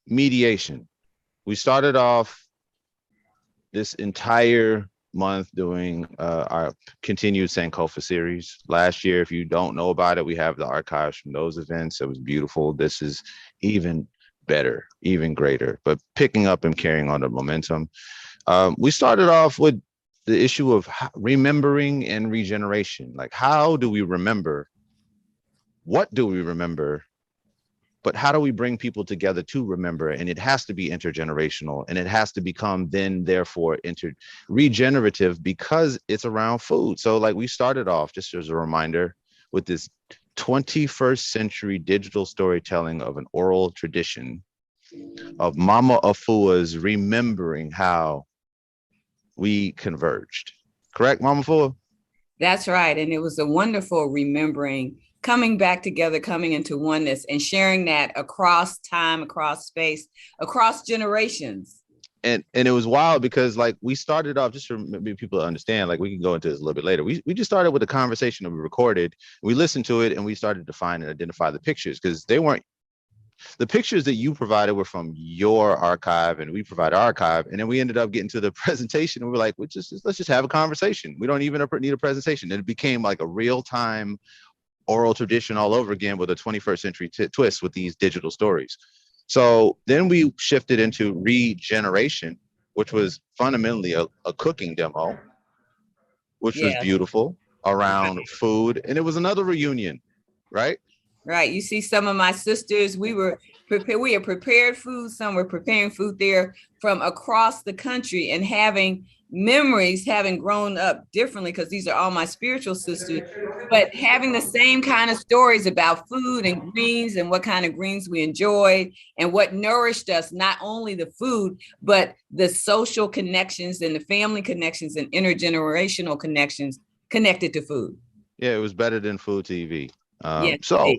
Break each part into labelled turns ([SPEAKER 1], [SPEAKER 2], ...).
[SPEAKER 1] Mediation. We started off this entire month doing our continued Sankofa series. Last year, if you don't know about it, we have the archives from those events. It was beautiful. This is even better, even greater, but picking up and carrying on the momentum. We started off with the issue of remembering and regeneration. Like, how do we remember? What do we remember? But how do we bring people together to remember? And it has to be intergenerational, and it has to become then therefore regenerative, because it's around food. So like, we started off, just as a reminder, with this 21st century digital storytelling of an oral tradition of Mama Afua's remembering how we converged. Correct, Mama Afua?
[SPEAKER 2] That's right. And it was a wonderful remembering, coming back together, coming into oneness, and sharing that across time, across space, across generations.
[SPEAKER 1] And it was wild because, like, we started off, just for maybe people to understand, like, we can go into this a little bit later. We just started with a conversation that we recorded. We listened to it and we started to find and identify the pictures, because they weren't, the pictures that you provided were from your archive and we provide archive. And then we ended up getting to the presentation and we were like, let's just have a conversation. We don't even need a presentation. And it became like a real time oral tradition all over again, with a 21st century twist with these digital stories. So then we shifted into regeneration, which was fundamentally a cooking demo, which was
[SPEAKER 2] Yes.
[SPEAKER 1] beautiful, around food. And it was another reunion, right?
[SPEAKER 2] Right. You see some of my sisters, we are prepared food. Some were preparing food there from across the country, and having memories, having grown up differently, because these are all my spiritual sisters, but having the same kind of stories about food and greens, and what kind of greens we enjoyed, and what nourished us, not only the food, but the social connections and the family connections and intergenerational connections connected to food.
[SPEAKER 1] Yeah, it was better than food TV.
[SPEAKER 2] Yes.
[SPEAKER 1] So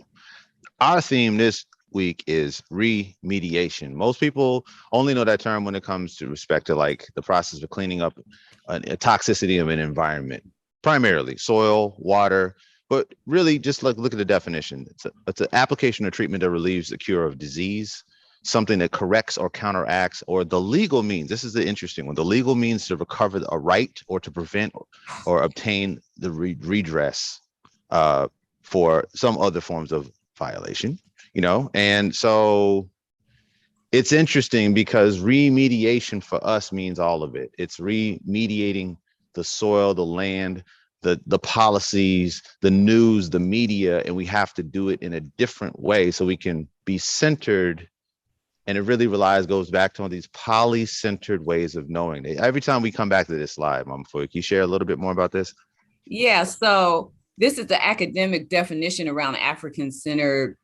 [SPEAKER 1] our theme this week is remediation. Most people only know that term when it comes to respect to, like, the process of cleaning up a toxicity of an environment, primarily soil, water. But really, just like, look at the definition. It's an application or treatment that relieves the cure of disease, something that corrects or counteracts, or the legal means. This is the interesting one. The legal means to recover a right, or to prevent or obtain the redress for some other forms of violation, and so it's interesting because remediation for us means all of it. It's remediating the soil, the land, the policies, the news, the media, and we have to do it in a different way so we can be centered. And it really goes back to all these poly-centered ways of knowing. Every time we come back to this slide, Mama Foy, can you share a little bit more about this?
[SPEAKER 2] Yeah, so this is the academic definition around African-centered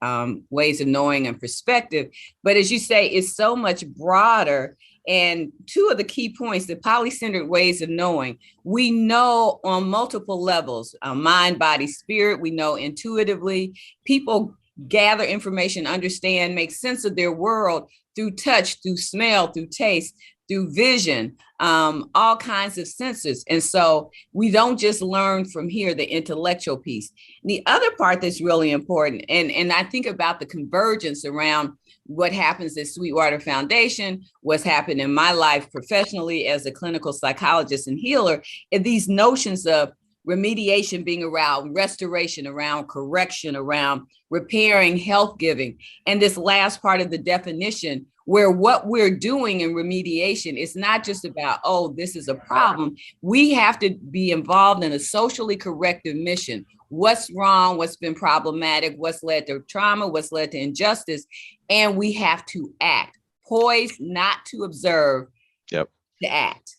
[SPEAKER 2] ways of knowing and perspective. But as you say, it's so much broader. And two of the key points, the polycentered ways of knowing, we know on multiple levels, mind, body, spirit. We know intuitively. People gather information, understand, make sense of their world through touch, through smell, through taste, through vision, all kinds of senses. And so we don't just learn from here, the intellectual piece. The other part that's really important, and I think about the convergence around what happens at Sweetwater Foundation, what's happened in my life professionally as a clinical psychologist and healer, and these notions of remediation being around restoration, around correction, around repairing, health giving. And this last part of the definition, where what we're doing in remediation is not just about, oh, this is a problem. We have to be involved in a socially corrective mission. What's wrong? What's been problematic? What's led to trauma? What's led to injustice? And we have to act. Poised not to observe,
[SPEAKER 1] yep,
[SPEAKER 2] to act.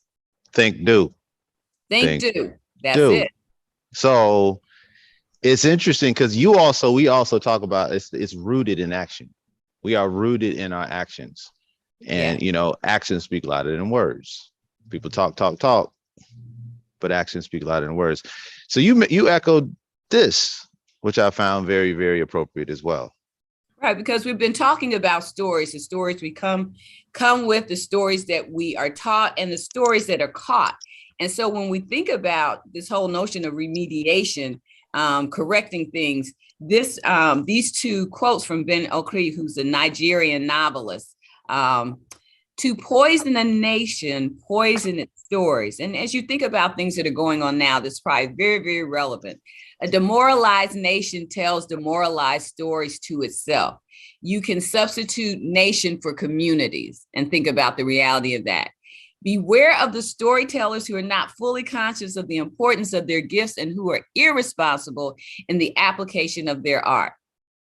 [SPEAKER 1] Think, do.
[SPEAKER 2] Think, do. That's it.
[SPEAKER 1] So it's interesting because we also talk about it's rooted in action. We are rooted in our actions. And, actions speak louder than words. People talk, but actions speak louder than words. So you echoed this, which I found very, very appropriate as well.
[SPEAKER 2] Right, because we've been talking about stories, the stories we come with, the stories that we are taught, and the stories that are caught. And so when we think about this whole notion of remediation, correcting things. These two quotes from Ben Okri, who's a Nigerian novelist. To poison a nation, poison its stories. And as you think about things that are going on now, that's probably very, very relevant. A demoralized nation tells demoralized stories to itself. You can substitute nation for communities and think about the reality of that. Beware of the storytellers who are not fully conscious of the importance of their gifts and who are irresponsible in the application of their art.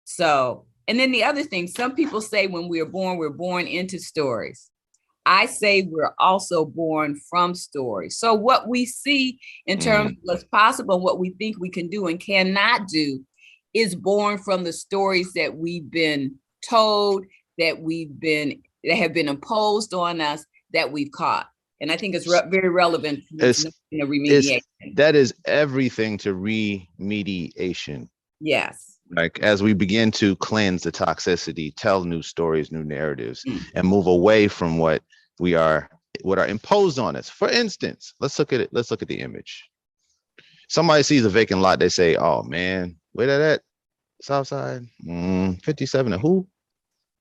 [SPEAKER 2] So, and then the other thing, some people say when we're born into stories. I say we're also born from stories. So what we see in terms of what's possible, what we think we can do and cannot do is born from the stories that we've been told, that have been imposed on us, that we've caught. And I think it's very relevant to remediation.
[SPEAKER 1] That is everything to remediation.
[SPEAKER 2] Yes.
[SPEAKER 1] Like as we begin to cleanse the toxicity, tell new stories, new narratives, and move away from what are imposed on us. For instance, let's look at it. Let's look at the image. Somebody sees a vacant lot, they say, "Oh man, where that at? Southside, 57. And who?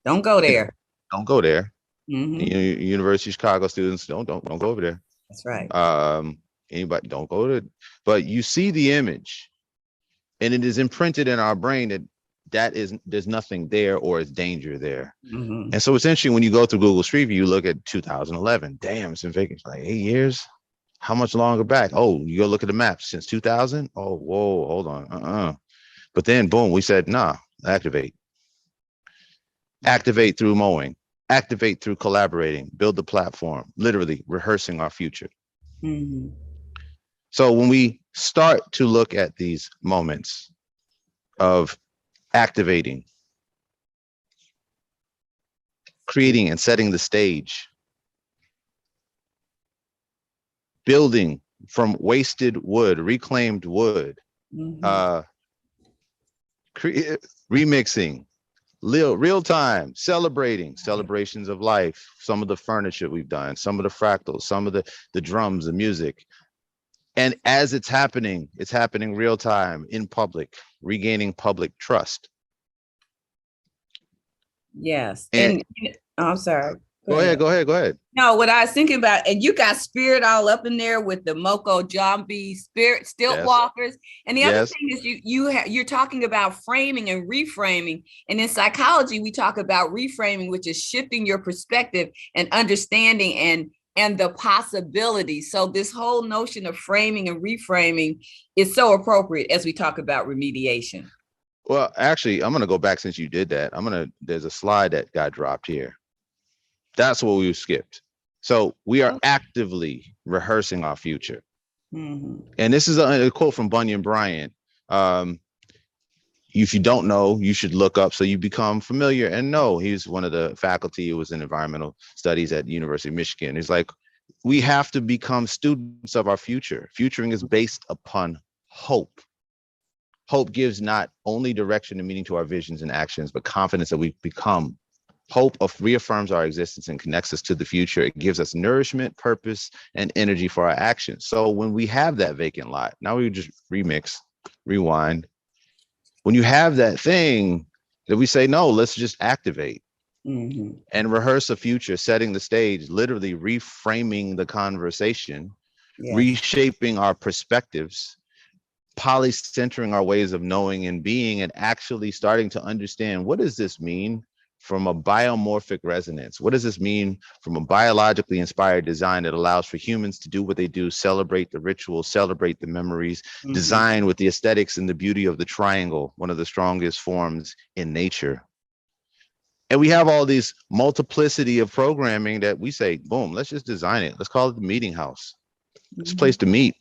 [SPEAKER 2] Don't go there.
[SPEAKER 1] Don't go there. University of Chicago students, don't go over there.
[SPEAKER 2] That's right.
[SPEAKER 1] Anybody don't go to. But you see the image. And it is imprinted in our brain that there's nothing there or is danger there. And so it's interesting when you go through Google Street View, you look at 2011. Damn, it's been vacant for like 8 years. How much longer back? Oh, you go look at the map since 2000. Oh, whoa, hold on. But then boom, we said, nah, activate through mowing, activate through collaborating, build the platform, literally rehearsing our future. So when we start to look at these moments of activating, creating and setting the stage, building from wasted wood, reclaimed wood, remixing, real time, celebrations of life, some of the furniture we've done, some of the fractals, some of the drums, the music. And as it's happening real time in public, regaining public trust.
[SPEAKER 2] Yes. And I'm sorry.
[SPEAKER 1] Go ahead.
[SPEAKER 2] No, what I was thinking about, and you got spirit all up in there with the Moko Jambi spirit stilt walkers. And the other thing is you're talking about framing and reframing. And in psychology, we talk about reframing, which is shifting your perspective and understanding and the possibility. So this whole notion of framing and reframing is so appropriate as we talk about remediation.
[SPEAKER 1] Well, actually, I'm going to go back since you did that. There's a slide that got dropped here. That's what we skipped. So we are actively rehearsing our future. And this is a quote from Bunyan Bryant. If you don't know, you should look up so you become familiar and know. He's one of the faculty who was in environmental studies at the University of Michigan. He's like, we have to become students of our future. Futuring is based upon hope. Hope gives not only direction and meaning to our visions and actions, but confidence that we become. Hope reaffirms our existence and connects us to the future. It gives us nourishment, purpose, and energy for our actions. So when we have that vacant lot, now we just rewind. When you have that thing that we say, no, let's just activate and rehearse a future, setting the stage, literally reframing the conversation, reshaping our perspectives, polycentering our ways of knowing and being, and actually starting to understand, what does this mean from a biomorphic resonance? What does this mean from a biologically inspired design that allows for humans to do what they do, celebrate the rituals, celebrate the memories, design with the aesthetics and the beauty of the triangle, one of the strongest forms in nature. And we have all these multiplicity of programming that we say, boom, let's just design it. Let's call it the meeting house. It's a place to meet.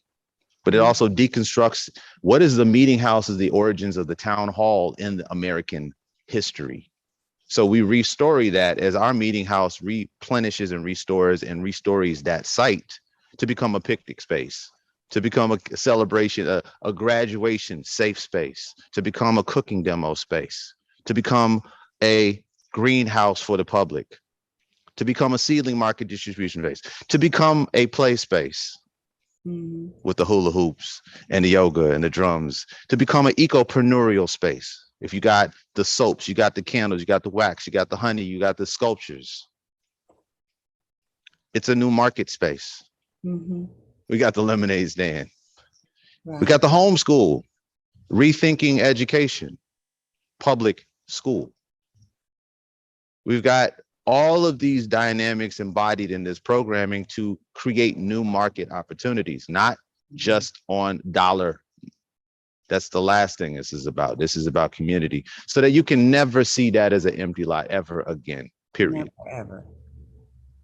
[SPEAKER 1] But it also deconstructs what is the meeting house, is the origins of the town hall in the American history. So we restory that as our meeting house replenishes and restores and restories that site to become a picnic space, to become a celebration, a graduation safe space, to become a cooking demo space, to become a greenhouse for the public, to become a seedling market distribution space, to become a play space.
[SPEAKER 2] Mhm.
[SPEAKER 1] with the hula hoops and the yoga and the drums to become an eco-preneurial space. If you got the soaps, you got the candles, you got the wax, you got the honey, you got the sculptures. It's a new market space.
[SPEAKER 2] Mhm.
[SPEAKER 1] We got the lemonade stand. We
[SPEAKER 2] Right.
[SPEAKER 1] got the homeschool, rethinking education, public school. We've got all of these dynamics embodied in this programming to create new market opportunities, not just on dollar. That's the last thing this is about. This is about community so that you can never see that as an empty lot ever again,
[SPEAKER 2] Never
[SPEAKER 1] period.
[SPEAKER 2] ever.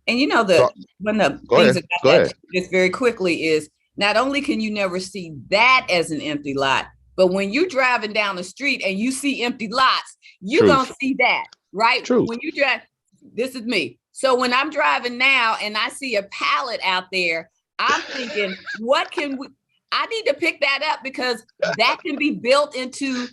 [SPEAKER 2] And you know,
[SPEAKER 1] So
[SPEAKER 2] one of the
[SPEAKER 1] go
[SPEAKER 2] things
[SPEAKER 1] ahead.
[SPEAKER 2] about
[SPEAKER 1] Go
[SPEAKER 2] that
[SPEAKER 1] ahead.
[SPEAKER 2] just very quickly is not only can you never see that as an empty lot, but when you're driving down the street and you see empty lots, you're gonna
[SPEAKER 1] Truth.
[SPEAKER 2] see that, right?
[SPEAKER 1] Truth.
[SPEAKER 2] When you drive, this is me. So when I'm driving now and I see a pallet out there, I'm thinking, what can we? I need to pick that up because that can be built into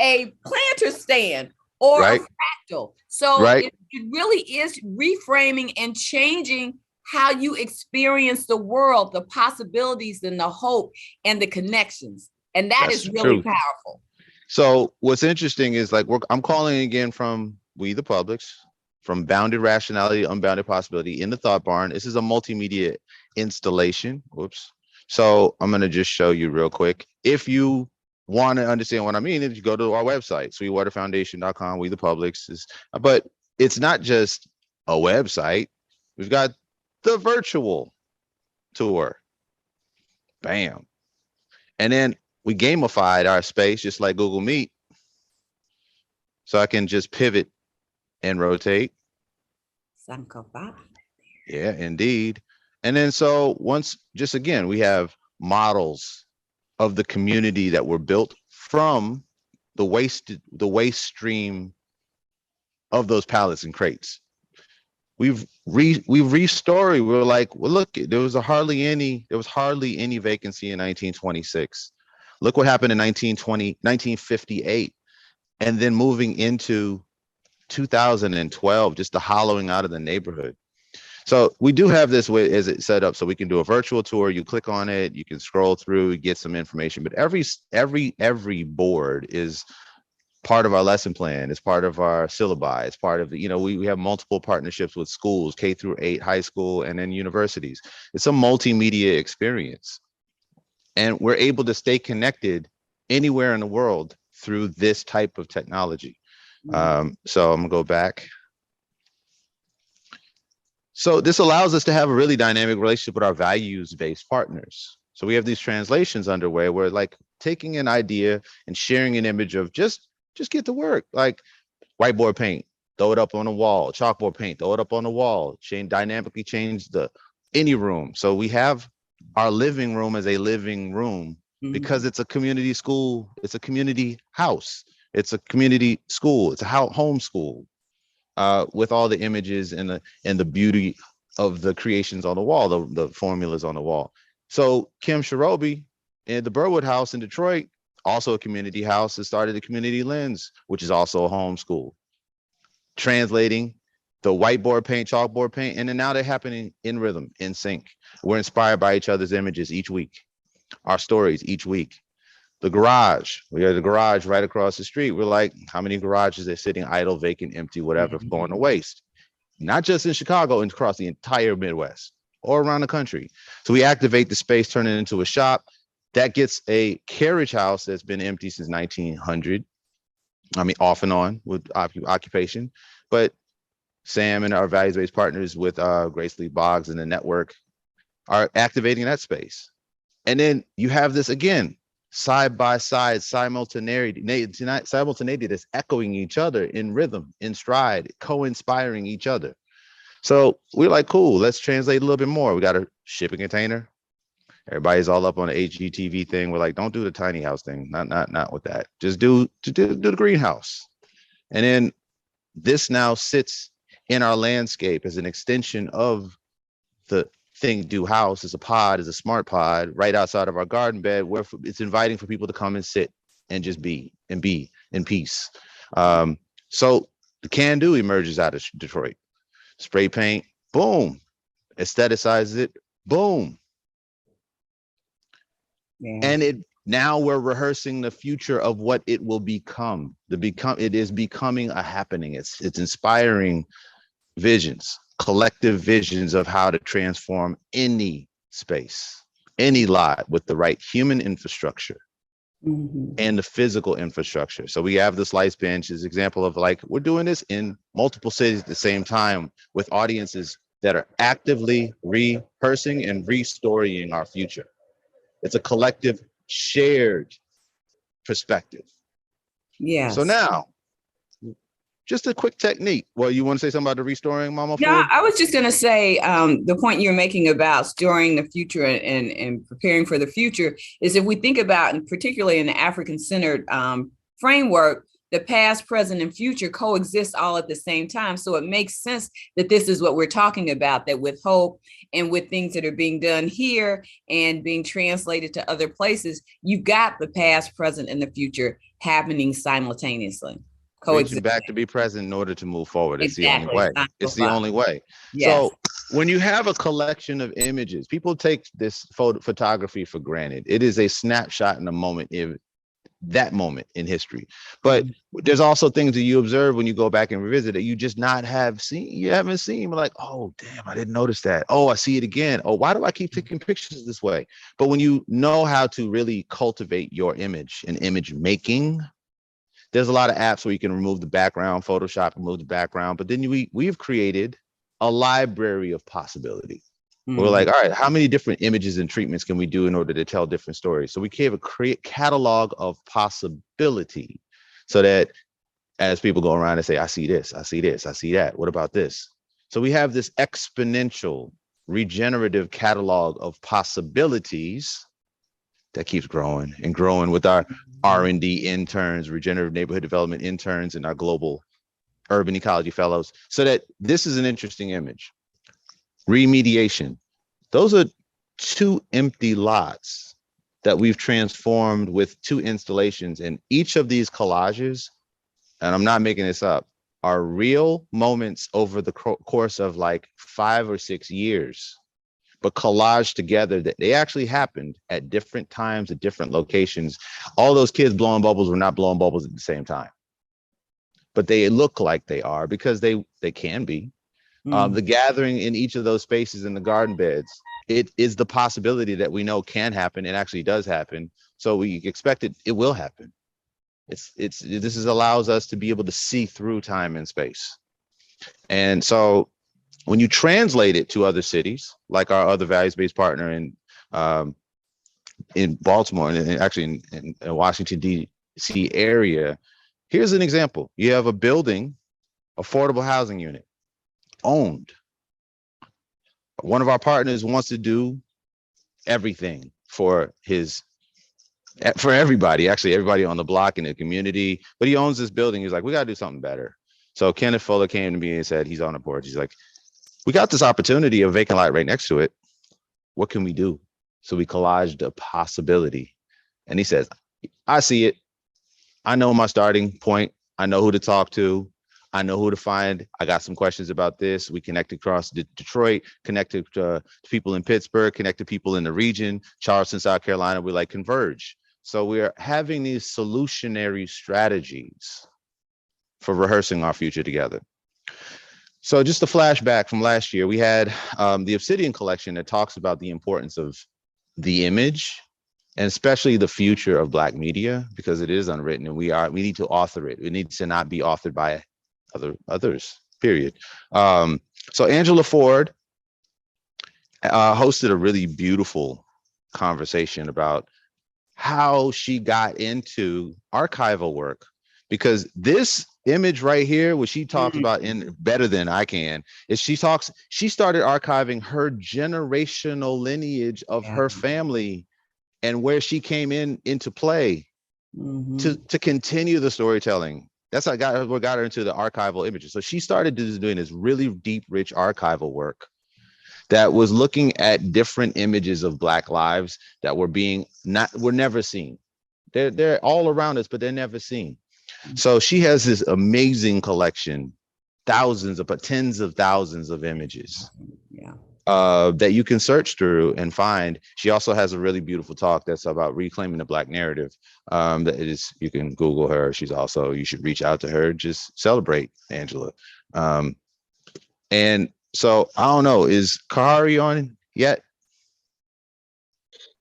[SPEAKER 2] a planter stand or a
[SPEAKER 1] Right.
[SPEAKER 2] fractal. So
[SPEAKER 1] Right.
[SPEAKER 2] it really is reframing and changing how you experience the world, the possibilities and the hope and the connections. And that
[SPEAKER 1] That's
[SPEAKER 2] is
[SPEAKER 1] the
[SPEAKER 2] really
[SPEAKER 1] truth.
[SPEAKER 2] powerful.
[SPEAKER 1] So what's interesting is like I'm calling again from We the Publics, from bounded rationality to unbounded possibility in the thought barn. This is a multimedia installation. Whoops. So I'm gonna just show you real quick. If you want to understand what I mean, if you go to our website, sweetwaterfoundation.com, We the Publics is, but it's not just a website. We've got the virtual tour. Bam. And then we gamified our space just like Google Meet. So I can just pivot and rotate. Yeah, indeed. And then so once, just again, we have models of the community that were built from the waste stream of those pallets and crates. We've restored. We're like, well, look, there was hardly any vacancy in 1926. Look what happened in 1920, 1958, and then moving into 2012, just the hollowing out of the neighborhood. So we do have this way as it set up so we can do a virtual tour. You click on it, you can scroll through, get some information. But every board is part of our lesson plan. It's part of our syllabi. It's part of we have multiple partnerships with schools, K-8, high school, and then universities. It's a multimedia experience. And we're able to stay connected anywhere in the world through this type of technology. So I'm gonna go back. So this allows us to have a really dynamic relationship with our values-based partners. So we have these translations underway where like taking an idea and sharing an image of just get to work, like whiteboard paint, throw it up on the wall, chalkboard paint, throw it up on the wall, dynamically change the any room. So we have our living room as a living room because it's a community school, it's a community house, it's a community school, it's a home school. With all the images and the beauty of the creations on the wall, the formulas on the wall. So Kim Shirobi in the Burwood House in Detroit, also a community house, has started the Community Lens, which is also a home school, translating the whiteboard paint, chalkboard paint, and then now they're happening in rhythm, in sync. We're inspired by each other's images each week, our stories each week. The garage, we have the garage right across the street. We're like, how many garages are sitting idle, vacant, empty, whatever, going to waste? Not just in Chicago, and across the entire Midwest or around the country. So we activate the space, turn it into a shop. That gets a carriage house that's been empty since 1900. I mean, off and on with occupation. But Sam and our values-based partners with Grace Lee Boggs and the network are activating that space. And then you have this again, side by side simultaneity that's echoing each other in rhythm, in stride, co-inspiring each other. So we're like, cool, let's translate a little bit more. We got a shipping container. Everybody's all up on the HGTV thing. We're like, don't do the tiny house thing. Not with that. Just do the greenhouse. And then this now sits in our landscape as an extension of the thing do house, as a pod, as a smart pod right outside of our garden bed, where it's inviting for people to come and sit and just be in peace. So the can do emerges out of Detroit. Spray paint, boom. Aestheticizes it, boom.
[SPEAKER 2] Yeah.
[SPEAKER 1] And now we're rehearsing the future of what it will become. It is becoming a happening. It's inspiring visions, collective visions of how to transform any space, any lot with the right human infrastructure and the physical infrastructure. So we have this Lights Bench as example of like, we're doing this in multiple cities at the same time with audiences that are actively rehearsing and restoring our future. It's a collective shared perspective.
[SPEAKER 2] Yes.
[SPEAKER 1] So now, just a quick technique. Well, you want to say something about the restoring, Mama
[SPEAKER 2] Yeah,
[SPEAKER 1] Ford?
[SPEAKER 2] I was just going to say the point you're making about storing the future and preparing for the future is if we think about, and particularly in the African-centered framework, the past, present, and future coexist all at the same time. So it makes sense that this is what we're talking about, that with hope and with things that are being done here and being translated to other places, you've got the past, present, and the future happening simultaneously.
[SPEAKER 1] Reaching back to be present in order to move forward. It's
[SPEAKER 2] Exactly.
[SPEAKER 1] the only way. It's the only way.
[SPEAKER 2] Yes.
[SPEAKER 1] So when you have a collection of images, people take this photography for granted. It is a snapshot in a moment, that moment in history. But there's also things that you observe when you go back and revisit it, you just haven't seen. Like, oh, damn, I didn't notice that. Oh, I see it again. Oh, why do I keep taking pictures this way? But when you know how to really cultivate your image and image making, there's a lot of apps where you can remove the background, Photoshop, remove the background, but then we've created a library of possibility. We're like, all right, how many different images and treatments can we do in order to tell different stories? So we can create catalog of possibility so that as people go around and say, I see this, I see this, I see that. What about this? So we have this exponential regenerative catalog of possibilities that keeps growing and growing with our R&D interns, regenerative neighborhood development interns, and our global urban ecology fellows. So that this is an interesting image. Remediation. Those are 2 empty lots that we've transformed with 2 installations. And each of these collages, and I'm not making this up, are real moments over the course of like 5 or 6 years, but collaged together that they actually happened at different times, at different locations. All those kids blowing bubbles were not blowing bubbles at the same time, but they look like they are because they can be. The gathering in each of those spaces in the garden beds, it is the possibility that we know can happen. It actually does happen. So we expect it will happen. This allows us to be able to see through time and space. And so when you translate it to other cities, like our other values-based partner in Baltimore and actually in Washington, D.C. area, here's an example. You have a building, affordable housing unit, owned. One of our partners wants to do everything for everybody, actually everybody on the block in the community, but he owns this building. He's like, we got to do something better. So Kenneth Fuller came to me and said, he's on the board. He's like, we got this opportunity, a vacant lot right next to it. What can we do? So we collaged a possibility. And he says, I see it. I know my starting point. I know who to talk to. I know who to find. I got some questions about this. We connected across Detroit, connected to people in Pittsburgh, connected people in the region, Charleston, South Carolina. We like converge. So we're having these solutionary strategies for rehearsing our future together. So just a flashback from last year, we had the Obsidian collection that talks about the importance of the image and especially the future of Black media, because it is unwritten and we need to author it. It needs to not be authored by others, period. So Angela Ford hosted a really beautiful conversation about how she got into archival work, because this image right here, what she talks about in better than I can, is she started archiving her generational lineage of her family and where she came into play to continue the storytelling. That's what got her into the archival images. So she started doing this really deep, rich archival work that was looking at different images of Black lives that were never seen. They're all around us, but they're never seen. So she has this amazing collection, tens of thousands of images.
[SPEAKER 2] Yeah.
[SPEAKER 1] that you can search through and find. She also has a really beautiful talk that's about reclaiming the Black narrative. That it is, you can Google her. She's also, you should reach out to her. Just celebrate Angela. And so I don't know, is Kahari on yet?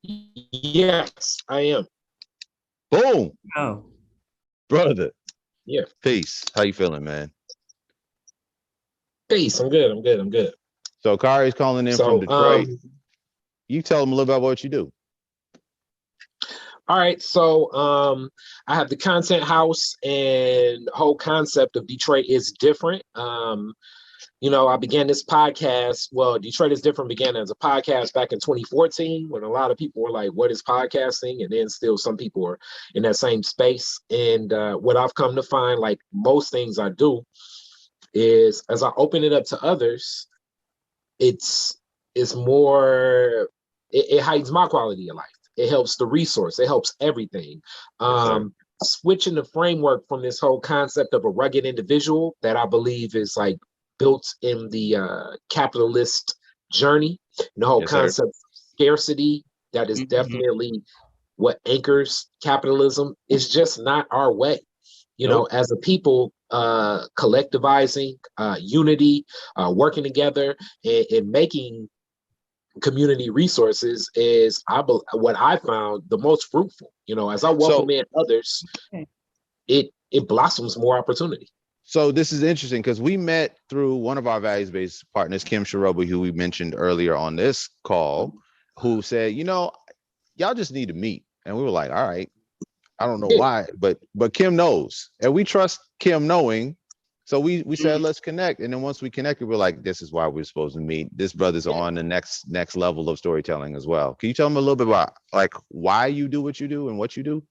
[SPEAKER 3] Yes, I am.
[SPEAKER 1] Boom.
[SPEAKER 2] Oh,
[SPEAKER 1] Brother.
[SPEAKER 3] Yeah.
[SPEAKER 1] Peace. How you feeling, man?
[SPEAKER 3] Peace. I'm good. I'm good. I'm good.
[SPEAKER 1] So Kahari's calling in from Detroit. You tell them a little about what you do.
[SPEAKER 3] All right. So I have the content house, and the whole concept of Detroit is different. I began this podcast. Well, Detroit is Different began as a podcast back in 2014 when a lot of people were like, what is podcasting? And then still some people are in that same space. And what I've come to find, like most things I do, is as I open it up to others, it's more, it heightens my quality of life. It helps the resource. It helps everything.
[SPEAKER 1] Yes,
[SPEAKER 3] Switching the framework from this whole concept of a rugged individual that I believe is like built in the capitalist journey, and the whole concept of scarcity that is definitely what anchors capitalism, is just not our way. As a people, collectivizing, unity, working together, and making community resources is what I found the most fruitful. As I welcome in others, it blossoms more opportunity.
[SPEAKER 1] So this is interesting because we met through one of our values-based partners, Kim Shirobi, who we mentioned earlier on this call, who said, y'all just need to meet. And we were like, all right, I don't know why, but Kim knows, and we trust Kim knowing. So we said, let's connect. And then once we connected, we're like, this is why we're supposed to meet. This brother's on the next level of storytelling as well. Can you tell them a little bit about like why you do what you do and what you do?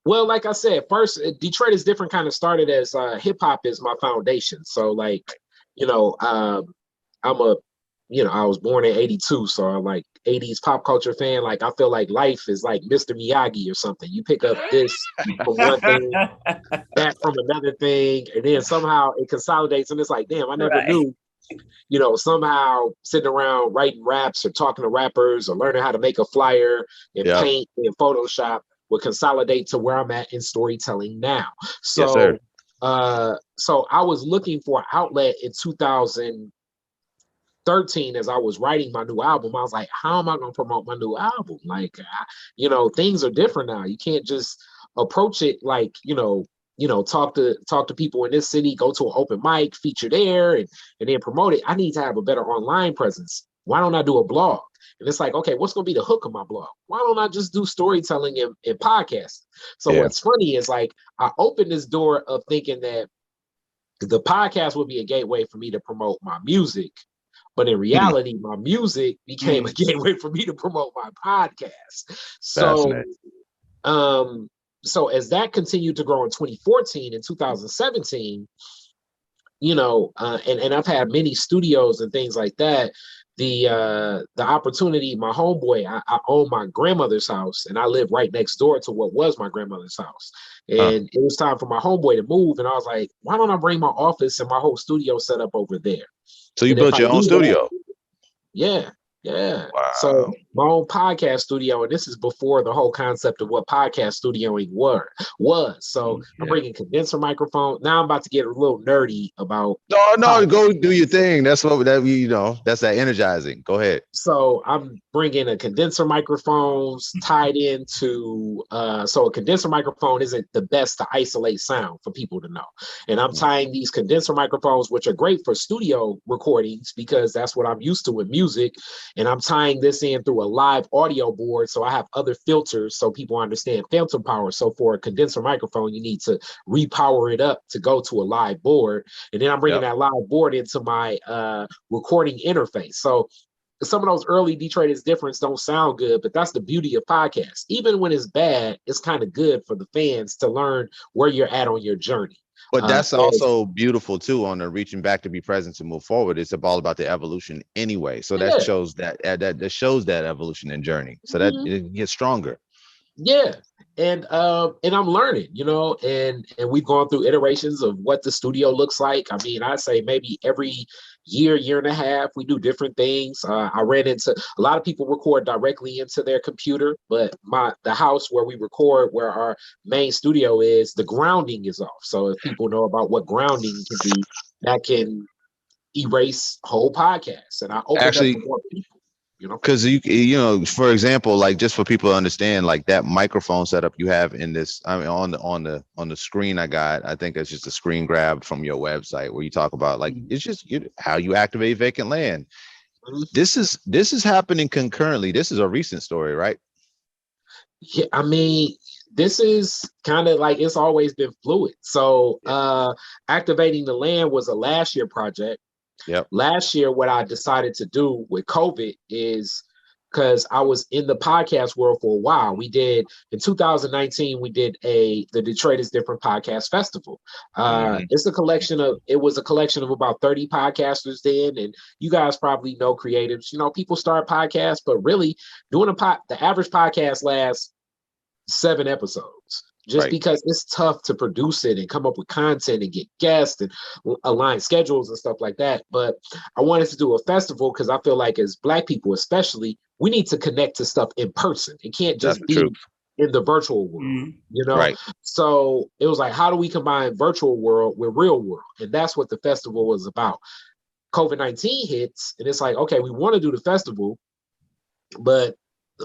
[SPEAKER 3] Well, like I said, first, Detroit is Different kind of started as hip hop is my foundation. So like, I'm I was born in 82, so I'm like 80s pop culture fan. Like, I feel like life is like Mr. Miyagi or something. You pick up this from one thing, that from another thing, and then somehow it consolidates, and it's like, damn, I never knew, somehow sitting around writing raps or talking to rappers or learning how to make a flyer and paint and Photoshop would consolidate to where I'm at in storytelling now. So, so I was looking for an outlet in 2013 as I was writing my new album. I was like, how am I going to promote my new album? Like, things are different now. You can't just approach it like, talk to people in this city, go to an open mic, feature there, and then promote it. I need to have a better online presence. Why don't I do a blog? And it's like, okay, what's going to be the hook of my blog? Why don't I just do storytelling and podcasting? So what's funny is like, I opened this door of thinking that the podcast would be a gateway for me to promote my music. But in reality, my music became a gateway for me to promote my podcast. So, so as that continued to grow in 2014 and 2017, and I've had many studios and things like that. The opportunity, my homeboy, I own my grandmother's house, and I live right next door to what was my grandmother's house. And it was time for my homeboy to move, and I was like, why don't I bring my office and my whole studio set up over there?
[SPEAKER 1] So you built your own studio?
[SPEAKER 3] Yeah. Wow. So my own podcast studio, and this is before the whole concept of what podcast studioing was. So I'm bringing condenser microphone. Now I'm about to get a little nerdy about.
[SPEAKER 1] No, go do your thing. That's what that's that energizing. Go ahead.
[SPEAKER 3] So I'm bringing a condenser microphones tied into. So a condenser microphone isn't the best to isolate sound for people to know, and I'm tying these condenser microphones, which are great for studio recordings because that's what I'm used to with music. And I'm tying this in through a live audio board. So I have other filters so people understand phantom power. So for a condenser microphone, you need to repower it up to go to a live board. And then I'm bringing that live board into my recording interface. So some of those early Detroit is Different don't sound good, but that's the beauty of podcasts. Even when it's bad, it's kind of good for the fans to learn where you're at on your journey.
[SPEAKER 1] But that's also beautiful too on the reaching back to be present to move forward. It's all about the evolution anyway. So that shows that shows that evolution and journey. So that it gets stronger.
[SPEAKER 3] Yeah. And I'm learning, and we've gone through iterations of what the studio looks like. I mean, I say maybe every year and a half. We do different things. I ran into a lot of people record directly into their computer, but the house where we record, where our main studio is, the grounding is off. So if people know about what grounding can be, that can erase whole podcasts. And I opened up
[SPEAKER 1] Actually,
[SPEAKER 3] to more people.
[SPEAKER 1] because you know, for example, like just for people to understand, like that microphone setup you have in this, I mean, on the screen I think it's just a screen grab from your website where you talk about like it's just how you activate vacant land. This is happening concurrently. This is a recent story, right?
[SPEAKER 3] Yeah, I mean, this is kind of like, it's always been fluid. So activating the land was a last year project.
[SPEAKER 1] Yep.
[SPEAKER 3] Last year, what I decided to do with COVID is, because I was in the podcast world for a while. We did in 2019, we did the Detroit is Different podcast festival. It was a collection of about 30 podcasters then. And you guys probably know creatives, people start podcasts, but really doing the average podcast lasts 7 episodes. Just because it's tough to produce it and come up with content and get guests and align schedules and stuff like that. But I wanted to do a festival because I feel like as Black people, especially, we need to connect to stuff in person. It can't just be in the virtual world,
[SPEAKER 1] Right.
[SPEAKER 3] So it was like, how do we combine virtual world with real world? And that's what the festival was about. COVID-19 hits, and it's like, okay, we want to do the festival, but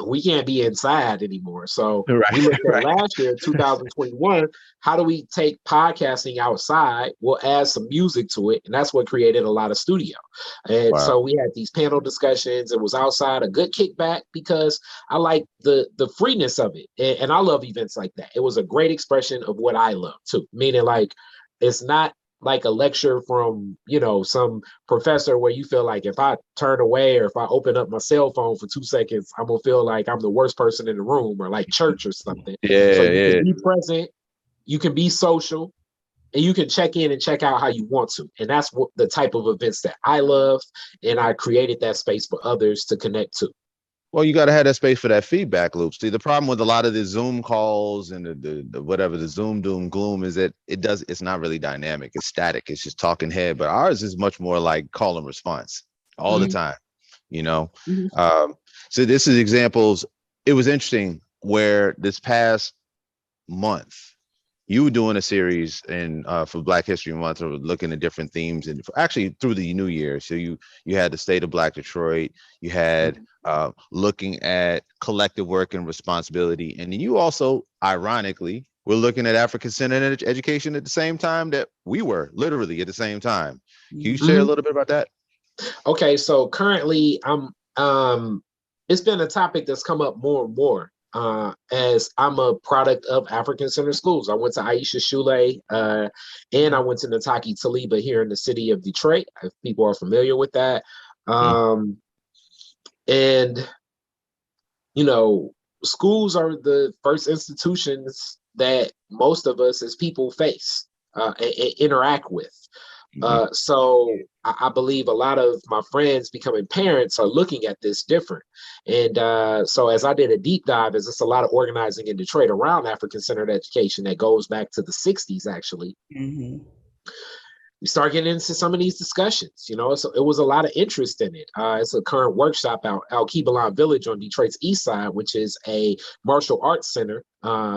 [SPEAKER 3] we can't be inside anymore. So we looked at last year, 2021, how do we take podcasting outside? We'll add some music to it. And that's what created a lot of studio. And so we had these panel discussions. It was outside, a good kickback, because I like the freeness of it. And I love events like that. It was a great expression of what I love too. Meaning, like, it's not like a lecture from, some professor where you feel like if I turn away or if I open up my cell phone for 2 seconds, I'm gonna feel like I'm the worst person in the room, or like church or something. So you can be present, you can be social, and you can check in and check out how you want to. And that's what the type of events that I love. And I created that space for others to connect to.
[SPEAKER 1] Well, you got to have that space for that feedback loop. See, the problem with a lot of the Zoom calls and the whatever, the Zoom doom gloom, is that it's not really dynamic. It's static. It's just talking head. But ours is much more like call and response all the time, So this is examples. It was interesting where this past month, you were doing a series for Black History Month, or looking at different themes, and actually through the new year. So you had the state of Black Detroit, you had looking at collective work and responsibility, and then you also, ironically, were looking at African-centered education at the same time that we were, literally at the same time. Can you share a little bit about that? Okay, so currently,
[SPEAKER 3] it's been a topic that's come up more and more. As I'm a product of African-centered schools. I went to Aisha Shule, and I went to Nataki Taliba here in the city of Detroit, if people are familiar with that. And, schools are the first institutions that most of us as people face and interact with. So I believe a lot of my friends becoming parents are looking at this different. And so as I did a deep dive, there's just a lot of organizing in Detroit around African-centered education that goes back to the 60s, actually. We start getting into some of these discussions, so it was a lot of interest in it. It's a current workshop out Keebalon Village on Detroit's east side, which is a martial arts center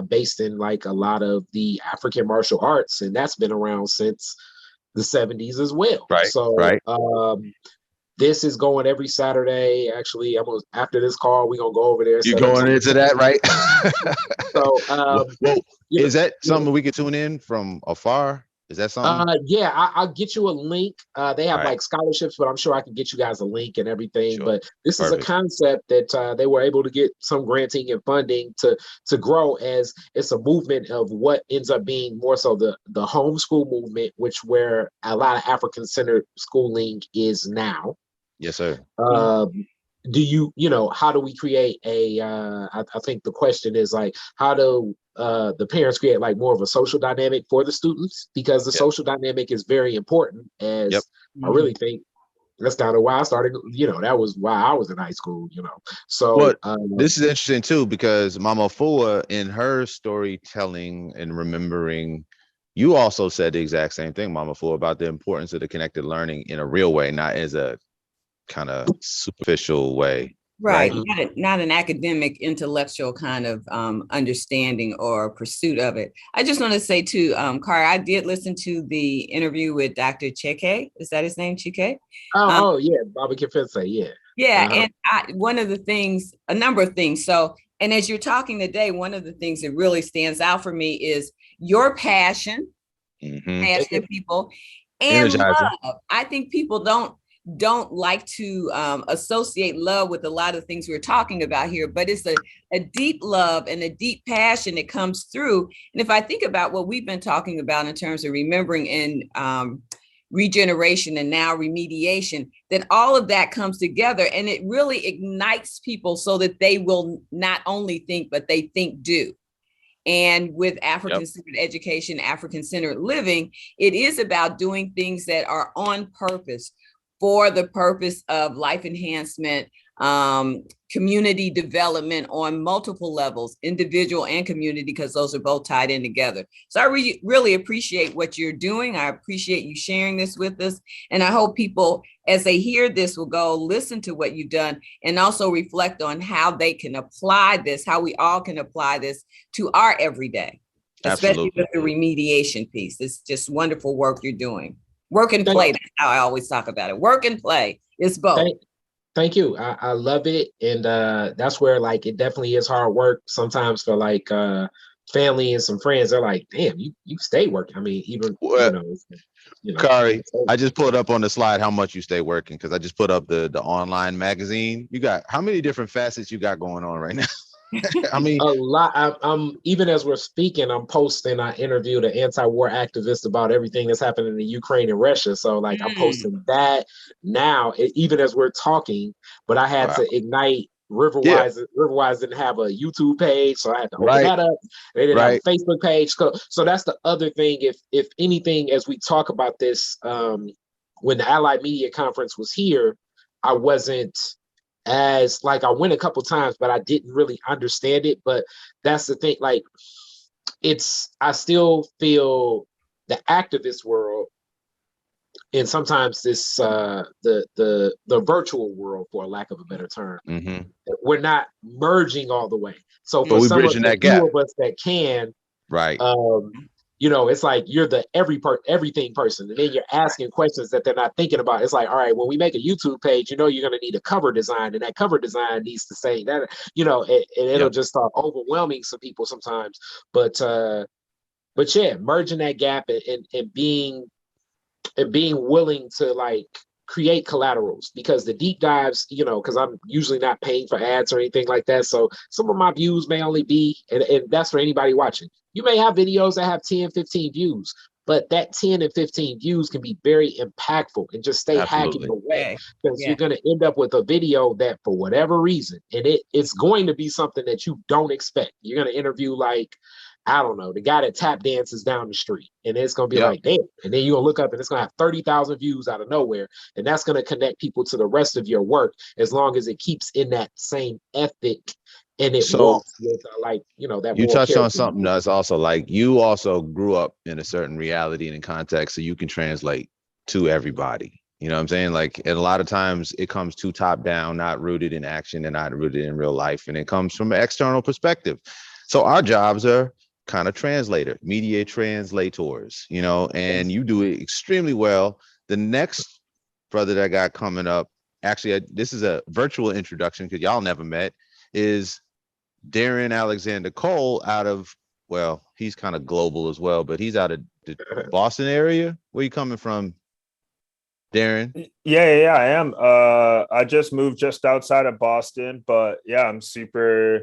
[SPEAKER 3] based in like a lot of the African martial arts. And that's been around since the 70s as well. This is going every Saturday. Actually, after this call, we're gonna go over there.
[SPEAKER 1] You're going into that, right?
[SPEAKER 3] So
[SPEAKER 1] is that something we could tune in from afar? Is that something?
[SPEAKER 3] Yeah, I'll get you a link. They have like scholarships, but I'm sure I can get you guys a link and everything. Sure. But this is a concept that they were able to get some granting and funding to grow, as it's a movement of what ends up being more so the homeschool movement, where a lot of African-centered schooling is now.
[SPEAKER 1] Yes, sir.
[SPEAKER 3] How do we create I think the question is like, how do the parents create like more of a social dynamic for the students, because the social dynamic is very important, as I really think that's kind of why I started, that was why I was in high school, So
[SPEAKER 1] this is interesting too, because Mama Fua, in her storytelling and remembering you also said the exact same thing, Mama Fu, about the importance of the connected learning in a real way, not as a kind of superficial way.
[SPEAKER 2] Right.
[SPEAKER 3] Mhm.
[SPEAKER 2] Not an academic, intellectual kind of understanding or pursuit of it. I just want to say too, Car, I did listen to the interview with Dr. Cheke. Is that his name, Cheke? Um,
[SPEAKER 3] Oh yeah, Bobby Confesse, yeah.
[SPEAKER 2] yeah,
[SPEAKER 3] Uh-huh.
[SPEAKER 2] and one of the things, a number of things. So, and as you're talking today, one of the things that really stands out for me is your
[SPEAKER 1] Mm-hmm.
[SPEAKER 3] Thank you.
[SPEAKER 2] passionate people, and
[SPEAKER 1] Energizing.
[SPEAKER 2] love. I think people don't like to associate love with a lot of things we're talking about here, but it's a deep love and a deep passion that comes through. And if I think about what we've been talking about in terms of remembering and regeneration and now remediation, then all of that comes together and it really ignites people so that they will not only think, but they think do. And with
[SPEAKER 1] Yep.
[SPEAKER 2] African-centered education, African-centered living, it is about doing things that are on purpose for the purpose of life enhancement, community development on multiple levels, individual and community, because those are both tied in together. So I really appreciate what you're doing. I appreciate you sharing this with us. And I hope people, as they hear this, will go listen to what you've done and also reflect on how they can apply this, how we all can apply this to our everyday, especially
[SPEAKER 1] Absolutely.
[SPEAKER 2] with the remediation piece. It's just wonderful work you're doing. Work and
[SPEAKER 3] Thank,
[SPEAKER 2] play. That's how I always talk about it. Work and play. It's both.
[SPEAKER 3] thank, thank you. I love it. And that's where like it definitely is hard work sometimes for like family and some friends. They're like, damn, you stay working. I mean, even
[SPEAKER 1] Well,
[SPEAKER 3] you know,
[SPEAKER 1] Kari,
[SPEAKER 3] so,
[SPEAKER 1] I just put up on the slide how much you stay working because I just put up the online magazine. You got how many different facets you got going on right now? I mean,
[SPEAKER 3] a lot. I'm even as we're speaking, I'm posting. I interviewed an anti-war activist about everything that's happening in Ukraine and Russia. So like I'm posting that now, even as we're talking. But I had
[SPEAKER 1] wow.
[SPEAKER 3] to ignite
[SPEAKER 1] Yeah,
[SPEAKER 3] Riverwise. Riverwise didn't have a YouTube page, so I had to open
[SPEAKER 1] right,
[SPEAKER 3] that up. They didn't have
[SPEAKER 1] right.
[SPEAKER 3] a Facebook page. So that's the other thing. If anything, as we talk about this, when the Allied Media Conference was here, I wasn't as like I went a couple times, but I didn't really understand it. But that's the thing, like I still feel the activist world and sometimes this the virtual world, for lack of a better term,
[SPEAKER 1] Mm-hmm.
[SPEAKER 3] we're not merging all the way. So
[SPEAKER 1] But
[SPEAKER 3] for
[SPEAKER 1] we
[SPEAKER 2] Mm.
[SPEAKER 3] some of
[SPEAKER 1] bridging
[SPEAKER 3] the
[SPEAKER 1] that
[SPEAKER 3] few
[SPEAKER 1] gap,
[SPEAKER 3] of us that can,
[SPEAKER 1] right?
[SPEAKER 3] um, it's like you're the everything person, and then you're asking questions that they're not thinking about. It's like, all right, when we make a YouTube page, you're going to need a cover design, and that cover design needs to say that, and it'll
[SPEAKER 1] Yep,
[SPEAKER 3] just start overwhelming some people sometimes. But yeah, merging that gap and being willing to like create collaterals, because the deep dives, because I'm usually not paying for ads or anything like that. So some of my views may only be, and that's for anybody watching. You may have videos that have 10, 15 views, but that 10 and 15 views can be very impactful and just stay hacking
[SPEAKER 1] absolutely.
[SPEAKER 3] away,
[SPEAKER 2] Okay.
[SPEAKER 3] because
[SPEAKER 2] Yeah.
[SPEAKER 3] you're going to end up with a video that for whatever reason, and it's going to be something that you don't expect. You're going to interview like, I don't know, the guy that tap dances down the street. And it's going to be
[SPEAKER 1] Yep.
[SPEAKER 3] like, damn. And then you're going to look up and it's going to have 30,000 views out of nowhere. And that's going to connect people to the rest of your work, as long as it keeps in that same ethic and it
[SPEAKER 1] So
[SPEAKER 3] walks with that
[SPEAKER 1] you
[SPEAKER 3] moral
[SPEAKER 1] touched on
[SPEAKER 3] character.
[SPEAKER 1] something that's also like you also grew up in a certain reality and context, so you can translate to everybody. You know what I'm saying? Like, and a lot of times it comes too top down, not rooted in action and not rooted in real life, and it comes from an external perspective. So our jobs are kind of mediate translators, and you do it extremely well. The next brother that I got coming up, actually, this is a virtual introduction because y'all never met, is Darren Alexander Cole out of, well, he's kind of global as well, but he's out of the Boston area. Where you coming from, Darren?
[SPEAKER 4] Yeah, I am. I just moved just outside of Boston, but yeah, I'm super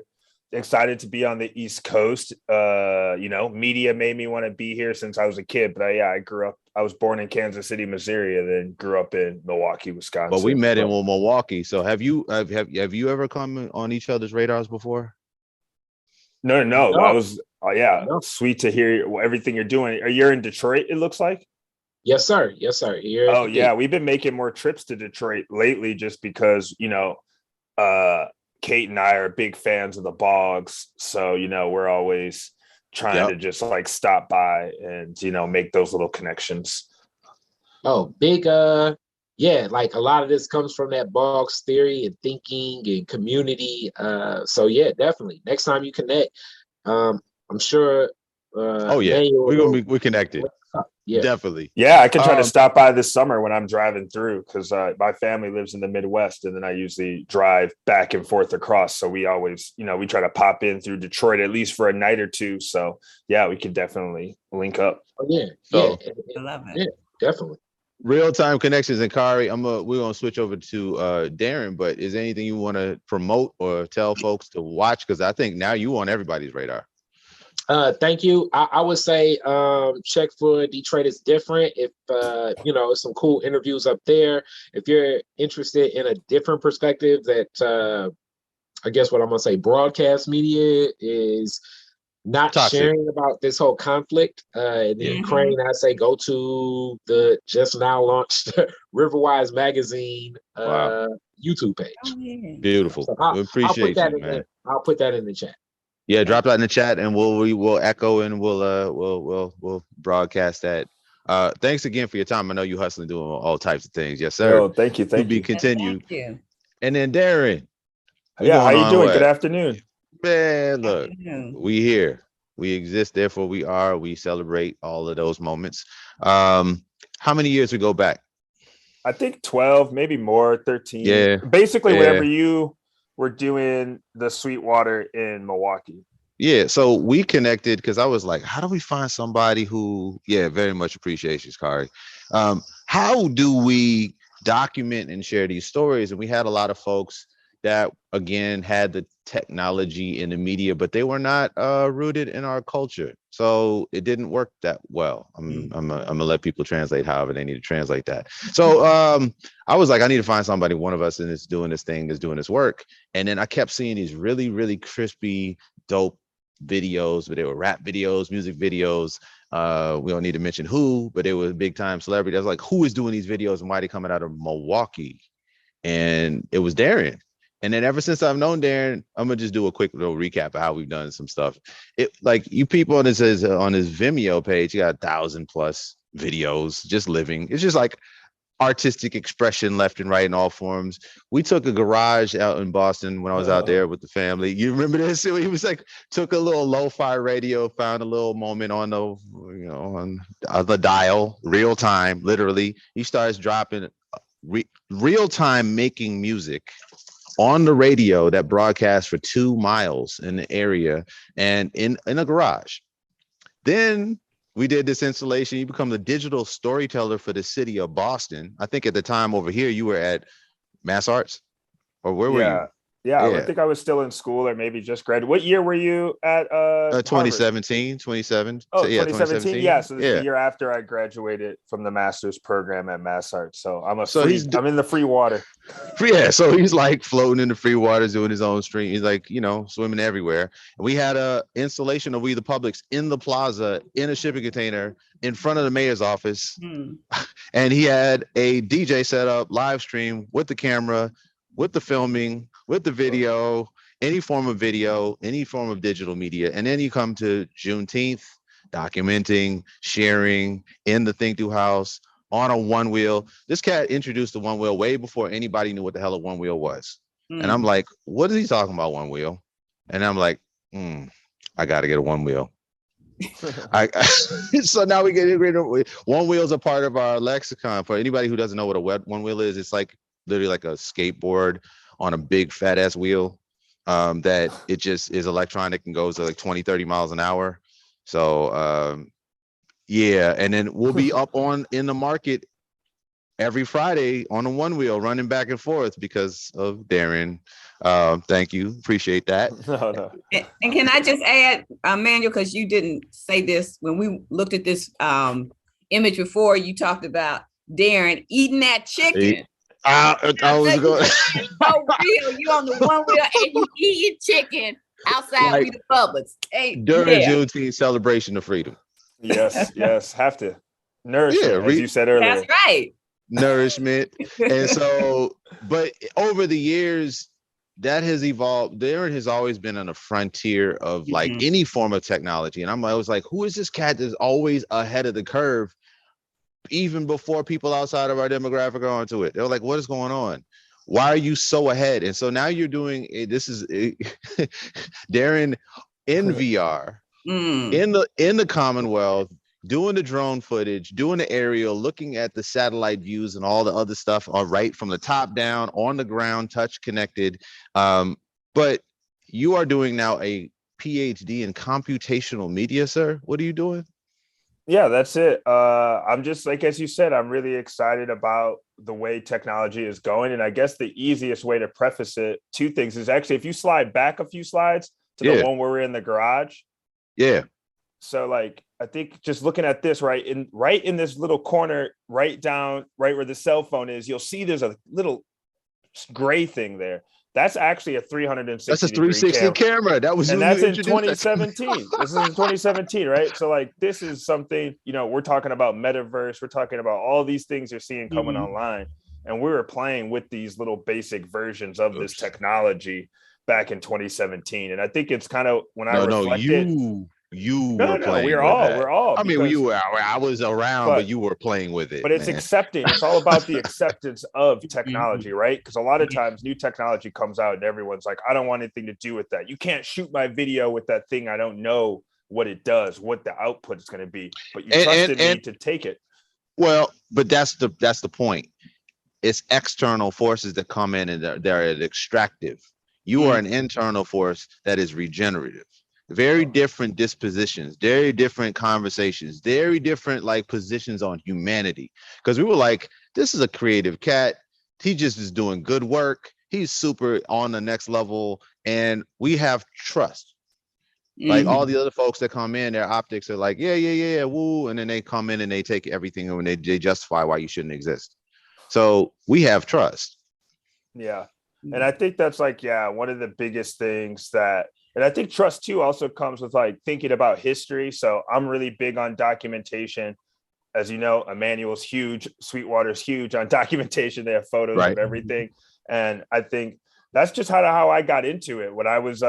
[SPEAKER 4] excited to be on the East Coast. Media made me want to be here since I was a kid, but I was born in Kansas City, Missouri, and then grew up in Milwaukee, Wisconsin.
[SPEAKER 1] But we met in Milwaukee. So have you ever come on each other's radars before?
[SPEAKER 4] No.
[SPEAKER 3] No.
[SPEAKER 4] I was,
[SPEAKER 3] No.
[SPEAKER 4] sweet to hear everything you're doing. You're in Detroit, it looks like.
[SPEAKER 3] Yes, sir. Here
[SPEAKER 4] Oh yeah, we've been making more trips to Detroit lately, just because Kate and I are big fans of the Bogs, so we're always trying to just like stop by and, you know, make those little connections.
[SPEAKER 3] Oh, big yeah, like a lot of this comes from that box theory and thinking and community. So yeah, definitely. Next time you connect, I'm sure
[SPEAKER 1] Oh yeah,
[SPEAKER 3] Manuel
[SPEAKER 1] we're connected.
[SPEAKER 3] yeah.
[SPEAKER 1] Definitely.
[SPEAKER 4] Yeah, I can try to stop by this summer when I'm driving through, because my family lives in the Midwest, and then I usually drive back and forth across. So we always, you know, we try to pop in through Detroit at least for a night or two. So yeah, we could definitely link up.
[SPEAKER 3] Oh, yeah,
[SPEAKER 1] So,
[SPEAKER 2] I love it.
[SPEAKER 3] yeah, definitely.
[SPEAKER 1] Real-time connections. And Kari, we're gonna switch over to Darren, but is there anything you want to promote or tell folks to watch? Because I think now you on everybody's radar.
[SPEAKER 3] Thank you. I would say check for Detroit is Different. If you know, some cool interviews up there. If you're interested in a different perspective that I guess what I'm gonna say, broadcast media is not
[SPEAKER 1] Toxic.
[SPEAKER 3] sharing about this whole conflict in the Ukraine, I say go to the just now launched Riverwise Magazine YouTube page.
[SPEAKER 2] Oh, yeah.
[SPEAKER 1] Beautiful.
[SPEAKER 3] So
[SPEAKER 1] We appreciate you, man.
[SPEAKER 3] I'll put that in the chat.
[SPEAKER 1] Yeah, drop that in the chat, and we'll echo and we'll broadcast that. Thanks again for your time. I know you hustling, doing all types of things. Yes, sir.
[SPEAKER 4] Oh, thank you.
[SPEAKER 1] To
[SPEAKER 4] Thank
[SPEAKER 1] be
[SPEAKER 4] you.
[SPEAKER 1] continued.
[SPEAKER 2] Thank you.
[SPEAKER 1] And then Darren.
[SPEAKER 4] Yeah, how you doing?
[SPEAKER 1] What?
[SPEAKER 4] Good afternoon.
[SPEAKER 1] Man, look,
[SPEAKER 2] Afternoon.
[SPEAKER 1] we here. We exist, therefore we are. We celebrate all of those moments. How many years we go back?
[SPEAKER 4] I think 12, maybe more, 13.
[SPEAKER 1] Yeah.
[SPEAKER 4] Basically,
[SPEAKER 1] Yeah.
[SPEAKER 4] whenever you were doing the Sweetwater in Milwaukee.
[SPEAKER 1] Yeah, so we connected because I was like, how do we find somebody who, very much appreciations, Kari. How do we document and share these stories? And we had a lot of folks that, again, had the technology in the media, but they were not rooted in our culture. So it didn't work that well. I'm gonna let people translate however they need to translate that. So I was like, I need to find somebody, one of us, and is doing this thing, is doing this work. And then I kept seeing these really, really crispy, dope videos, but they were rap videos, music videos. We don't need to mention who, but they were big time celebrities. I was like, who is doing these videos and why are they coming out of Milwaukee? And it was Darren. And then ever since I've known Darren, I'm gonna just do a quick little recap of how we've done some stuff. It, like, you people on his Vimeo page, you got 1,000+ videos just living. It's just like artistic expression left and right in all forms. We took a garage out in Boston when I was out there with the family. You remember this? He was like, took a little lo-fi radio, found a little moment on the, on the dial, real time, literally. He starts dropping real time making music on the radio that broadcasts for 2 miles in the area and in a garage. Then we did this installation. You become the digital storyteller for the city of Boston. I think at the time over here, you were at Mass Arts, or where were you?
[SPEAKER 4] Yeah, I think I was still in school, or maybe just graduated. What year were you at
[SPEAKER 1] 2017, 27.
[SPEAKER 4] Oh,
[SPEAKER 1] so, yeah,
[SPEAKER 4] 2017. Yeah, so this is the year after I graduated from the master's program at Mass Arts. So I'm I'm in the free water.
[SPEAKER 1] Yeah, so he's like floating in the free waters, doing his own stream. He's like, swimming everywhere. And we had a installation of We the Publics in the plaza in a shipping container in front of the mayor's office. And he had a DJ set up, live stream with the camera, with the filming, with the video, any form of video, any form of digital media. And then you come to Juneteenth, documenting, sharing in the Think Through House on a one wheel. This cat introduced the one wheel way before anybody knew what the hell a one wheel was. And I'm like, what is he talking about, one wheel? And I'm like, I got to get a one wheel. So now we get one wheel is a part of our lexicon. For anybody who doesn't know what a one wheel is, it's like literally like a skateboard on a big fat ass wheel that it just is electronic and goes to like 20-30 miles an hour. So yeah, and then we'll be up in the market every Friday on a one wheel running back and forth because of Darren. Thank you, appreciate that.
[SPEAKER 4] No.
[SPEAKER 2] And can I just add, Manuel, because you didn't say this when we looked at this image before, you talked about Darren eating that chicken.
[SPEAKER 1] I was going.
[SPEAKER 2] So real, you on the one wheel and you eating chicken outside
[SPEAKER 1] Like,
[SPEAKER 2] We the Publics. Hey,
[SPEAKER 1] during Juneteenth celebration of freedom.
[SPEAKER 4] Yes, have to nourish it, as you said earlier.
[SPEAKER 2] That's right.
[SPEAKER 1] Nourishment. And so, but over the years, that has evolved. There has always been on the frontier of like
[SPEAKER 2] Mhm.
[SPEAKER 1] any form of technology. And I was like, who is this cat that's always ahead of the curve, even before people outside of our demographic are onto it? They're like, what is going on? Why are you so ahead? And so now you're doing this is Darren in VR
[SPEAKER 2] Mm.
[SPEAKER 1] in the Commonwealth, doing the drone footage, doing the aerial, looking at the satellite views and all the other stuff, all right, from the top down, on the ground, touch connected. But you are doing now a PhD in computational media, sir. What are you doing?
[SPEAKER 4] Yeah, that's it. I'm just like, as you said, I'm really excited about the way technology is going. And I guess the easiest way to preface it, two things, is actually if you slide back a few slides to the
[SPEAKER 1] Yeah,
[SPEAKER 4] one where we're in the garage.
[SPEAKER 1] yeah.
[SPEAKER 4] So like, I think just looking at this right in this little corner, right down, right where the cell phone is, you'll see there's a little gray thing there. That's actually a 360
[SPEAKER 1] That's a
[SPEAKER 4] degree
[SPEAKER 1] 360 camera. That was
[SPEAKER 4] and
[SPEAKER 1] when you
[SPEAKER 4] that's in
[SPEAKER 1] introduced that.
[SPEAKER 4] 2017. This is in 2017, right? So like this is something, we're talking about metaverse, we're talking about all these things you're seeing coming
[SPEAKER 2] Mhm.
[SPEAKER 4] online, and we were playing with these little basic versions of this technology back in 2017. And I think it's kind of when I
[SPEAKER 1] No,
[SPEAKER 4] reflected,
[SPEAKER 1] you
[SPEAKER 4] no,
[SPEAKER 1] were
[SPEAKER 4] no,
[SPEAKER 1] playing with that.
[SPEAKER 4] we're all
[SPEAKER 1] I mean,
[SPEAKER 4] because
[SPEAKER 1] I was around, but
[SPEAKER 4] but
[SPEAKER 1] you were playing with it,
[SPEAKER 4] but it's
[SPEAKER 1] man.
[SPEAKER 4] accepting. It's all about the acceptance of technology,
[SPEAKER 2] Mhm.
[SPEAKER 4] right? Because a lot of times new technology comes out and everyone's like, I don't want anything to do with that. You can't shoot my video with that thing. I don't know what it does, what the output is going to be, but you trusted me
[SPEAKER 1] And
[SPEAKER 4] to take it.
[SPEAKER 1] well, but that's the point. It's external forces that come in and they're extractive. You are
[SPEAKER 2] Mhm.
[SPEAKER 1] an internal force that is regenerative. Very different dispositions, very different conversations, very different like positions on humanity. Because we were like, this is a creative cat. He just is doing good work. He's super on the next level, and we have trust. Like all
[SPEAKER 2] Mhm.
[SPEAKER 1] the other folks that come in, their optics are like, yeah, woo, and then they come in and they take everything and they justify why you shouldn't exist. So we have trust.
[SPEAKER 4] Yeah. And I think that's like, yeah, one of the biggest things that, and I think trust too also comes with like thinking about history. So I'm really big on documentation. As you know, Emmanuel's huge, Sweetwater's huge on documentation. They have photos of
[SPEAKER 1] Right.
[SPEAKER 4] everything. And I think that's just how I got into it. When I was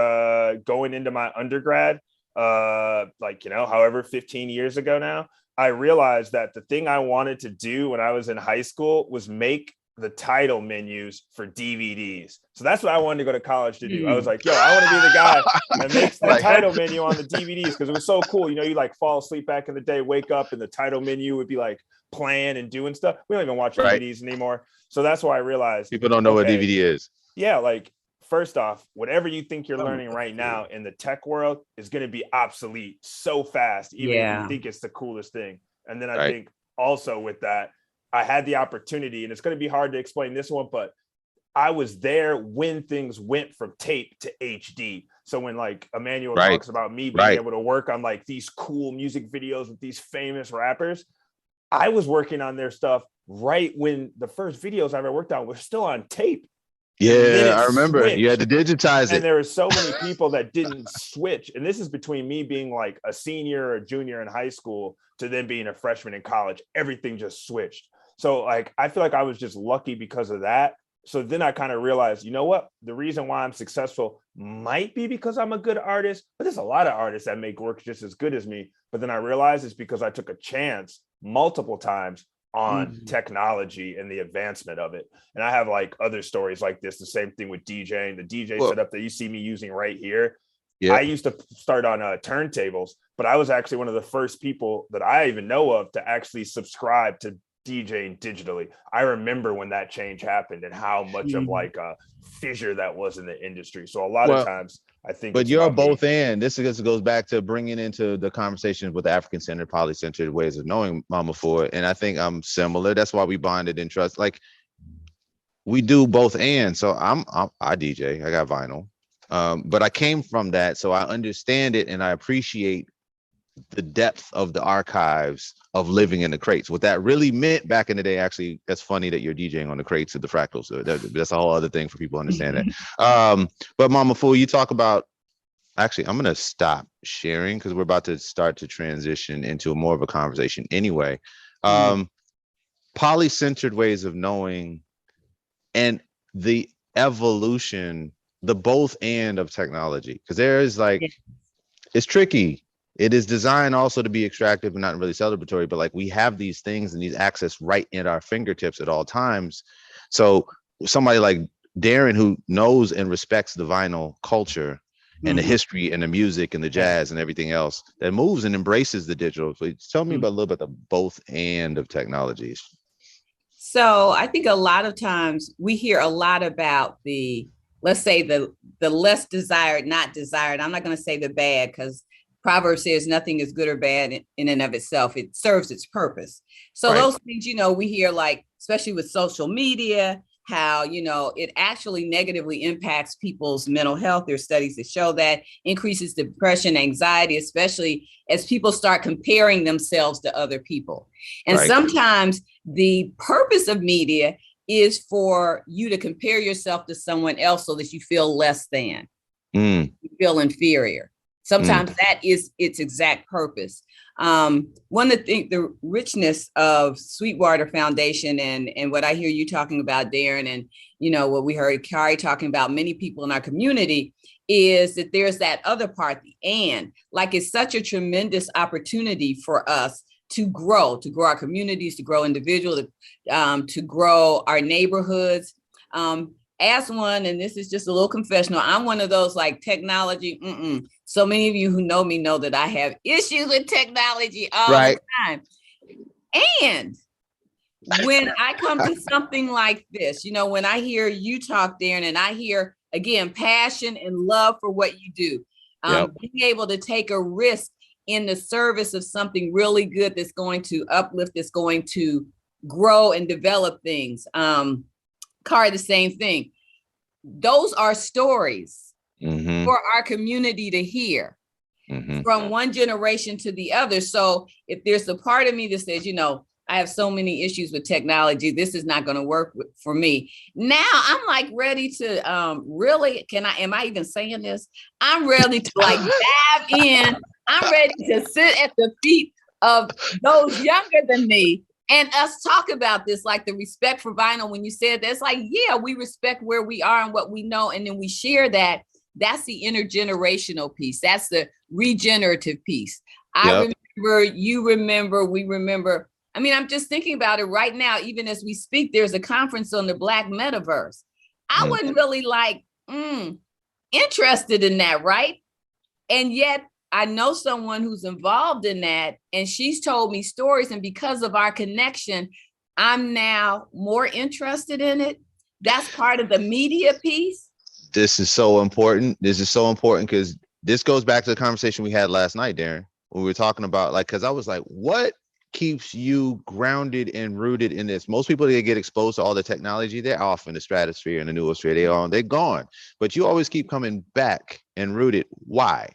[SPEAKER 4] going into my undergrad, however, 15 years ago now, I realized that the thing I wanted to do when I was in high school was make the title menus for DVDs. So that's what I wanted to go to college to do. I was like, yo, I want to be the guy that makes the
[SPEAKER 1] Like,
[SPEAKER 4] title menu on the DVDs because it was so cool. You like fall asleep back in the day, wake up, and the title menu would be like playing and doing stuff. We don't even watch
[SPEAKER 1] right.
[SPEAKER 4] DVDs anymore. So that's why I realized
[SPEAKER 1] People don't know what
[SPEAKER 4] okay,
[SPEAKER 1] DVD is.
[SPEAKER 4] yeah, like first off, whatever you think you're learning right now in the tech world is going to be obsolete so fast, even if you
[SPEAKER 2] Yeah.
[SPEAKER 4] think it's the coolest thing. And then I
[SPEAKER 1] Right.
[SPEAKER 4] think also with that, I had the opportunity, and it's going to be hard to explain this one, but I was there when things went from tape to HD. So when like Emmanuel
[SPEAKER 1] Right.
[SPEAKER 4] talks about me being
[SPEAKER 1] Right.
[SPEAKER 4] able to work on like these cool music videos with these famous rappers, I was working on their stuff right when the first videos I ever worked on were still on tape. And then
[SPEAKER 1] Yeah,
[SPEAKER 4] it
[SPEAKER 1] I remember. You had
[SPEAKER 4] switched.
[SPEAKER 1] to digitize
[SPEAKER 4] And
[SPEAKER 1] it.
[SPEAKER 4] there were so many people that didn't switch. And this is between me being like a senior or a junior in high school to then being a freshman in college. Everything just switched. So like I feel like I was just lucky because of that. So then I kind of realized, you know what? The reason why I'm successful might be because I'm a good artist, but there's a lot of artists that make work just as good as me. But then I realized it's because I took a chance multiple times on
[SPEAKER 2] Mhm.
[SPEAKER 4] technology and the advancement of it. And I have like other stories like this, the same thing with DJing, the DJ
[SPEAKER 1] Well,
[SPEAKER 4] setup that you see me using right here.
[SPEAKER 1] yeah.
[SPEAKER 4] I used to start on turntables, but I was actually one of the first people that I even know of to actually subscribe to DJing digitally. I remember when that change happened and how much of
[SPEAKER 2] Mhm.
[SPEAKER 4] like a fissure that was in the industry. So a lot of
[SPEAKER 1] Well,
[SPEAKER 4] times I think
[SPEAKER 1] but
[SPEAKER 4] it's
[SPEAKER 1] you're
[SPEAKER 4] about
[SPEAKER 1] both
[SPEAKER 4] me.
[SPEAKER 1] and this goes back to bringing into the conversation with the African-centered, poly-centered ways of knowing Mama Ford. And I think I'm similar. That's why we bonded in trust. Like we do both and. So I DJ, I got vinyl. But I came from that. So I understand it and I appreciate the depth of the archives of living in the crates. What that really meant back in the day, actually, that's funny that you're DJing on the crates of the fractals. So that's a whole other thing for people to understand that. But Mama Fool, you talk about, actually, I'm going to stop sharing because we're about to start to transition into more of a conversation anyway. Poly-centered ways of knowing and the evolution the both and of technology, because there is like,
[SPEAKER 2] Yeah.
[SPEAKER 1] it's tricky. It is designed also to be extractive and not really celebratory, but like we have these things and these access right at our fingertips at all times. So somebody like Darren, who knows and respects the vinyl culture and the history and the music and the jazz and everything else, that moves and embraces the digital. So tell me about a little bit the both and of technologies.
[SPEAKER 2] So I think a lot of times we hear a lot about the, let's say the less desired, not desired. I'm not going to say the bad, because Proverbs says nothing is good or bad in and of itself. It serves its purpose. So
[SPEAKER 1] Right.
[SPEAKER 2] those things, we hear, like, especially with social media, how, it actually negatively impacts people's mental health. There's studies that show that increases depression, anxiety, especially as people start comparing themselves to other people. And
[SPEAKER 1] Right.
[SPEAKER 2] sometimes the purpose of media is for you to compare yourself to someone else so that you feel less than, you feel inferior. Sometimes that is its exact purpose. One of the richness of Sweetwater Foundation and what I hear you talking about, Darren, and what we heard Kari talking about, many people in our community, is that there's that other part, and like, it's such a tremendous opportunity for us to grow our communities, to grow individuals, to grow our neighborhoods. As one, and this is just a little confessional, I'm one of those, like, technology. So many of you who know me know that I have issues with technology all the time. And when I come to something like this, when I hear you talk, Darren, and I hear, again, passion and love for what you do, being able to take a risk in the service of something really good that's going to uplift, that's going to grow and develop things. Kari, the same thing. Those are stories for our community to hear from one generation to the other. So if there's a part of me that says, I have so many issues with technology, this is not going to work for me. Now I'm like ready to really, am I even saying this? I'm ready to like dive in. I'm ready to sit at the feet of those younger than me and us talk about this, like the respect for vinyl. When you said that, it's like, yeah, we respect where we are and what we know. And then we share that. That's the intergenerational piece. That's the regenerative piece. I remember, you remember, we remember. I mean, I'm just thinking about it right now. Even as we speak, there's a conference on the Black metaverse. I wasn't really like interested in that, right? And yet I know someone who's involved in that, and she's told me stories. And because of our connection, I'm now more interested in it. That's part of the media piece.
[SPEAKER 1] This is so important. This is so important because this goes back to the conversation we had last night, Darren, when we were talking about, like, because I was like, what keeps you grounded and rooted in this? Most people, they get exposed to all the technology, they're off in the stratosphere and the noosphere, they're gone. But you always keep coming back and rooted. Why?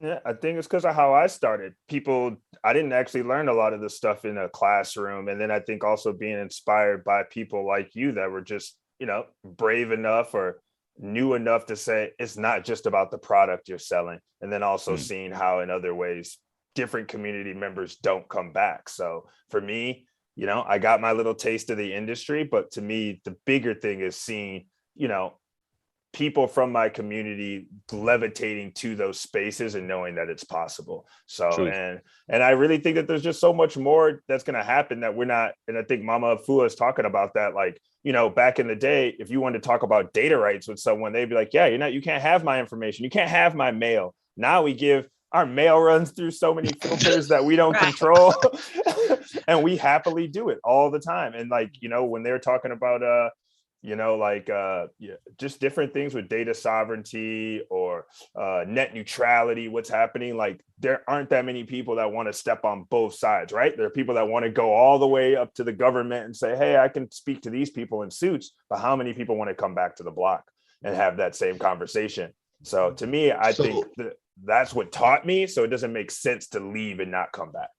[SPEAKER 4] Yeah, I think it's because of how I started. I didn't actually learn a lot of this stuff in a classroom. And then I think also being inspired by people like you that were just, brave enough or knew enough to say, it's not just about the product you're selling. And then also seeing how in other ways, different community members don't come back. So for me, I got my little taste of the industry, but to me, the bigger thing is seeing, people from my community levitating to those spaces and knowing that it's possible. So, True. and I really think that there's just so much more that's going to happen that we're not. And I think Mama Afua is talking about that. Like, back in the day, if you wanted to talk about data rights with someone, they'd be like, yeah, you can't have my information. You can't have my mail. Now our mail runs through so many filters that we don't control. And we happily do it all the time. And like, when they're talking about, just different things with data sovereignty or net neutrality, what's happening, like there aren't that many people that want to step on both sides, right? There are people that want to go all the way up to the government and say, hey, I can speak to these people in suits, but how many people want to come back to the block and have that same conversation? So to me, I think that's what taught me. So it doesn't make sense to leave and not come back.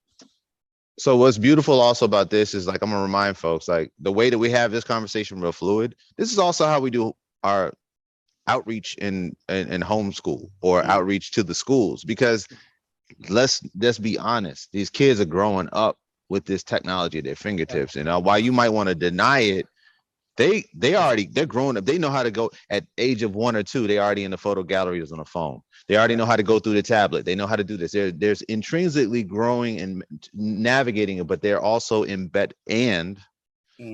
[SPEAKER 1] So what's beautiful also about this is, like, I'm gonna remind folks, like, the way that we have this conversation real fluid, this is also how we do our outreach in homeschool or outreach to the schools, because let's be honest, these kids are growing up with this technology at their fingertips. And while you might want to deny it, they're growing up. They know how to go at age of 1 or 2. They already in the photo galleries on the phone. They already know how to go through the tablet. They know how to do this. There's intrinsically growing and navigating it, but they're also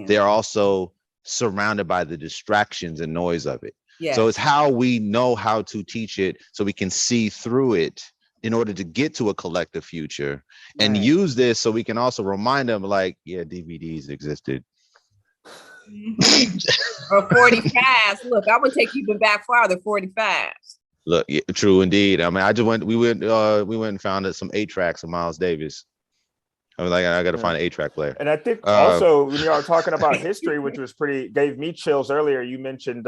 [SPEAKER 1] they're also surrounded by the distractions and noise of it.
[SPEAKER 2] Yes.
[SPEAKER 1] So it's how we know how to teach it so we can see through it in order to get to a collective future and use this so we can also remind them like, yeah, DVDs existed.
[SPEAKER 2] Or 45s. Look, I would take you back farther, 45s.
[SPEAKER 1] Look, yeah, true indeed. I mean, we went and found some 8-tracks of Miles Davis. I was like, I got to find an 8-track player.
[SPEAKER 4] And I think also when you are talking about history, which was gave me chills earlier, you mentioned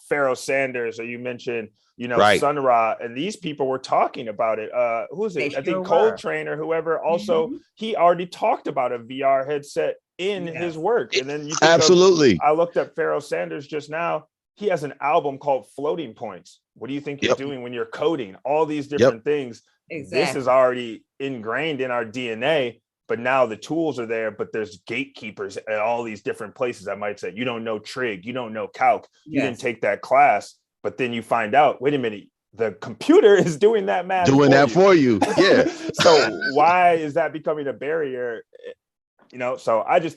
[SPEAKER 4] Pharaoh Sanders, or you mentioned, Sun Ra, and these people were talking about it. Who's it? I think Coltrane or whoever. Also, he already talked about a VR headset in his work. And then you think I looked at Pharaoh Sanders just now. He has an album called Floating Points. What do you think you're doing when you're coding? All these different things. Exactly. This is already ingrained in our DNA. But now the tools are there, but there's gatekeepers at all these different places. I might say, you don't know trig, you don't know calc, you didn't take that class, but then you find out, wait a minute, the computer is doing that math.
[SPEAKER 1] For you. Yeah.
[SPEAKER 4] So why is that becoming a barrier? So I just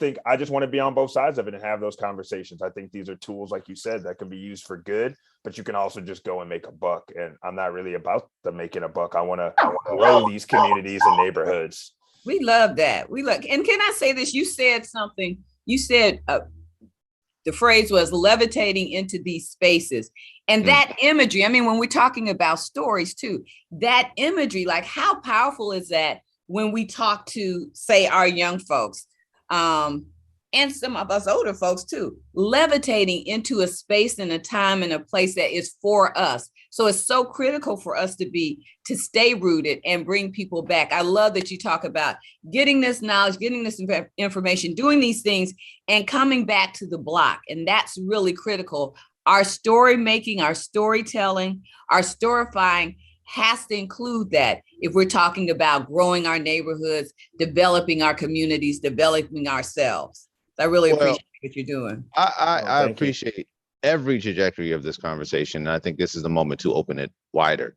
[SPEAKER 4] want to be on both sides of it and have those conversations. I think these are tools, like you said, that can be used for good, but you can also just go and make a buck. And I'm not really about the making a buck. I want to grow these communities and neighborhoods.
[SPEAKER 2] We love that. And can I say this? You said something. You said the phrase was levitating into these spaces. And that imagery, I mean, when we're talking about stories too, that imagery, like how powerful is that when we talk to, say, our young folks, and some of us older folks too, levitating into a space and a time and a place that is for us. So it's so critical for us to stay rooted and bring people back. I love that you talk about getting this knowledge, getting this information, doing these things, and coming back to the block. And that's really critical. Our story making, our storytelling, our storifying has to include that if we're talking about growing our neighborhoods, developing our communities, developing ourselves. I really appreciate what you're doing.
[SPEAKER 1] I appreciate every trajectory of this conversation. And I think this is the moment to open it wider.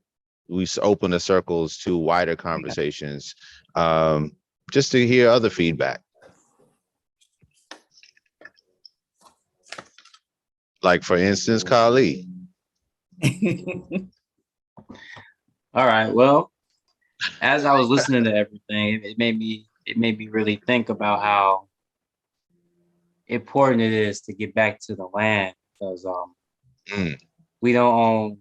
[SPEAKER 1] We open the circles to wider conversations, just to hear other feedback. Like, for instance, Kali.
[SPEAKER 5] All right. Well, as I was listening to everything, it made me really think about how important it is to get back to the land, because we don't own,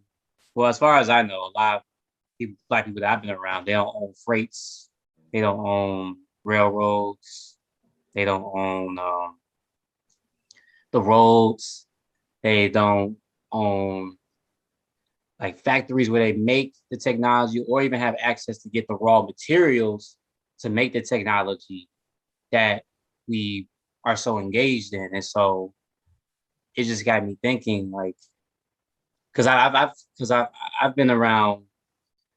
[SPEAKER 5] well, as far as I know, a lot of people, Black people that I've been around, they don't own freights, they don't own railroads, they don't own the roads, they don't own like factories where they make the technology or even have access to get the raw materials to make the technology that we are so engaged in. And so it just got me thinking, like, because I've been around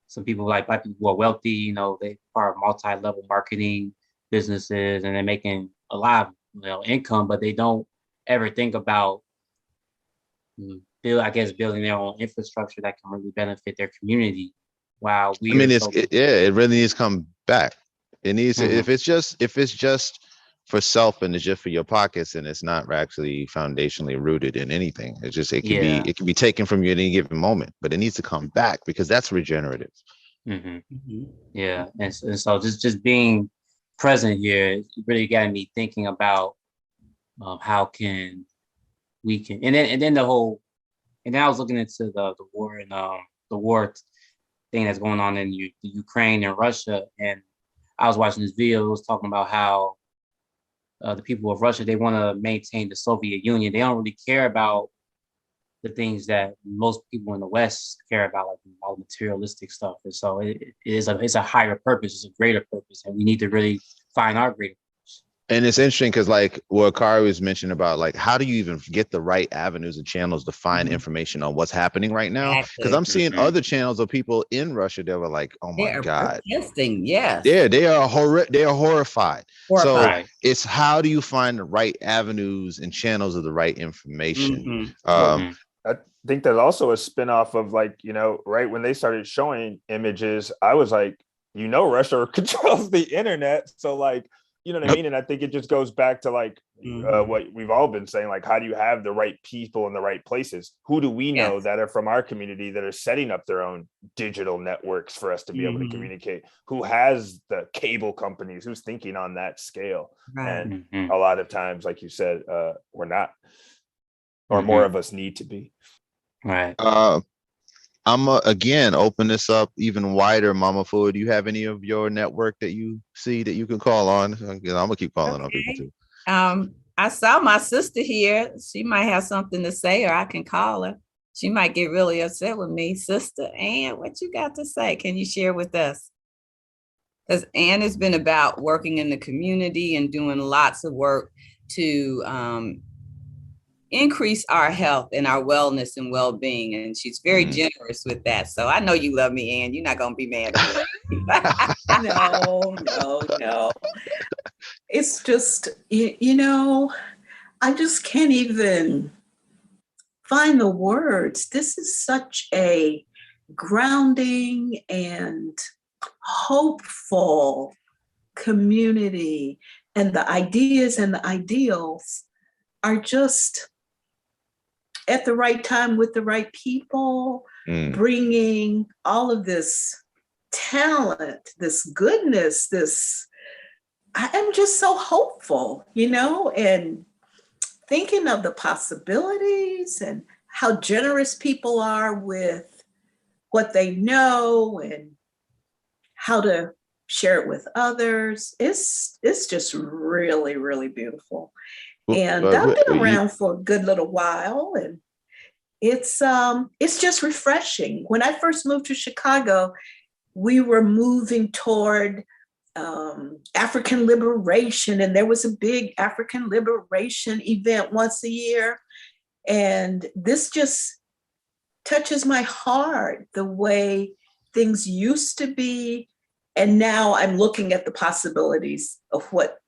[SPEAKER 5] some people, like Black people who are wealthy, they are multi-level marketing businesses and they're making a lot of income, but they don't ever think about building their own infrastructure that can really benefit their community. Wow.
[SPEAKER 1] It really needs to come back. It needs to, if it's just for self and it's just for your pockets and it's not actually foundationally rooted in anything. It's just, it can be taken from you at any given moment, but it needs to come back because that's regenerative.
[SPEAKER 5] Yeah. And so just being present here, it really got me thinking about how can we can, and then I was looking into the war and the war thing that's going on in Ukraine and Russia. And I was watching this video, it was talking about how the people of Russia, they want to maintain the Soviet Union. They don't really care about the things that most people in the West care about, like all materialistic stuff. And so it's a higher purpose, it's a greater purpose, and we need to really find our greater purpose.
[SPEAKER 1] And it's interesting because like what Kari was mentioning about like how do you even get the right avenues and channels to find information on what's happening right now? Because
[SPEAKER 2] Exactly.
[SPEAKER 1] I'm seeing other channels of people in Russia that were like, oh
[SPEAKER 2] They
[SPEAKER 1] my
[SPEAKER 2] are
[SPEAKER 1] God.
[SPEAKER 2] protesting. Yes.
[SPEAKER 1] They are horrified. So
[SPEAKER 2] Horrified.
[SPEAKER 1] it's how do you find the right avenues and channels of the right information?
[SPEAKER 2] Mhm.
[SPEAKER 4] I think there's also a spinoff of like, right when they started showing images, I was like, Russia controls the internet. So like, you know what I
[SPEAKER 1] Yep.
[SPEAKER 4] mean? And I think it just goes back to like what we've all been saying, like, how do you have the right people in the right places? Who do we know that are from our community that are setting up their own digital networks for us to be able to communicate? Who has the cable companies? Who's thinking on that scale?
[SPEAKER 2] Right.
[SPEAKER 4] And a lot of times, like you said, we're not, or more of us need to be.
[SPEAKER 5] Right.
[SPEAKER 1] I'm again open this up even wider, Mama Food. Do you have any of your network that you see that you can call on? I'm gonna keep calling on people too.
[SPEAKER 2] I saw my sister here. She might have something to say, or I can call her. She might get really upset with me. Sister Ann, what you got to say? Can you share with us? Because Ann has been about working in the community and doing lots of work to increase our health and our wellness and well-being. And she's very generous with that. So I know you love me, Ann. You're not going to be mad at me.
[SPEAKER 6] No. It's just, I just can't even find the words. This is such a grounding and hopeful community. And the ideas and the ideals are just at the right time with the right people, bringing all of this talent, this goodness, I am just so hopeful, and thinking of the possibilities and how generous people are with what they know and how to share it with others. It's just really, really beautiful. And I've been around for a good little while, and it's just refreshing. When I first moved to Chicago, we were moving toward African liberation, and there was a big African liberation event once a year. And this just touches my heart, the way things used to be. And now I'm looking at the possibilities of what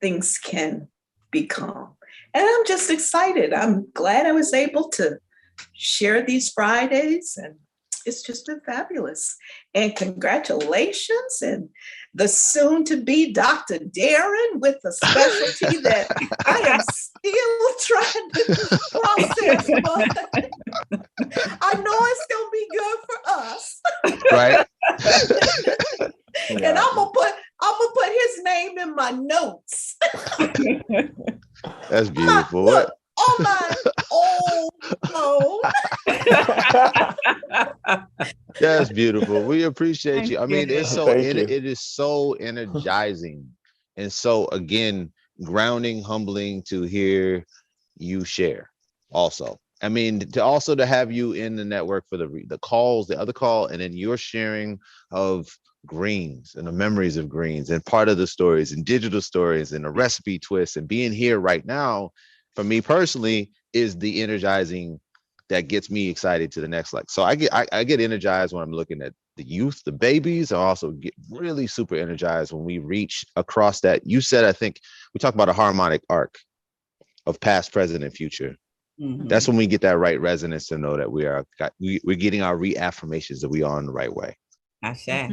[SPEAKER 6] things can become. And I'm just excited. I'm glad I was able to share these Fridays, and it's just been fabulous. And congratulations, and the soon to be Dr. Darren with a specialty that I am still trying to process, but I know it's gonna be good for us.
[SPEAKER 1] Right.
[SPEAKER 6] And I'm gonna put his name in my notes.
[SPEAKER 1] That's beautiful.
[SPEAKER 6] Look, on my old phone.
[SPEAKER 1] That's beautiful. We appreciate you. I mean, it's so
[SPEAKER 4] Thank you.
[SPEAKER 1] it is so energizing and so again grounding, humbling to hear you share. Also, I mean, to have you in the network for the calls, the other call, and then your sharing of greens and the memories of greens and part of the stories and digital stories and the recipe twists and being here right now. For me personally, is the energizing that gets me excited to the next like. So I get energized when I'm looking at the youth, the babies. I also get really super energized when we reach across that. You said, I think we talked about a harmonic arc of past, present, and future. That's when we get that right resonance to know that we're getting our reaffirmations that we are on the right way.
[SPEAKER 2] I say.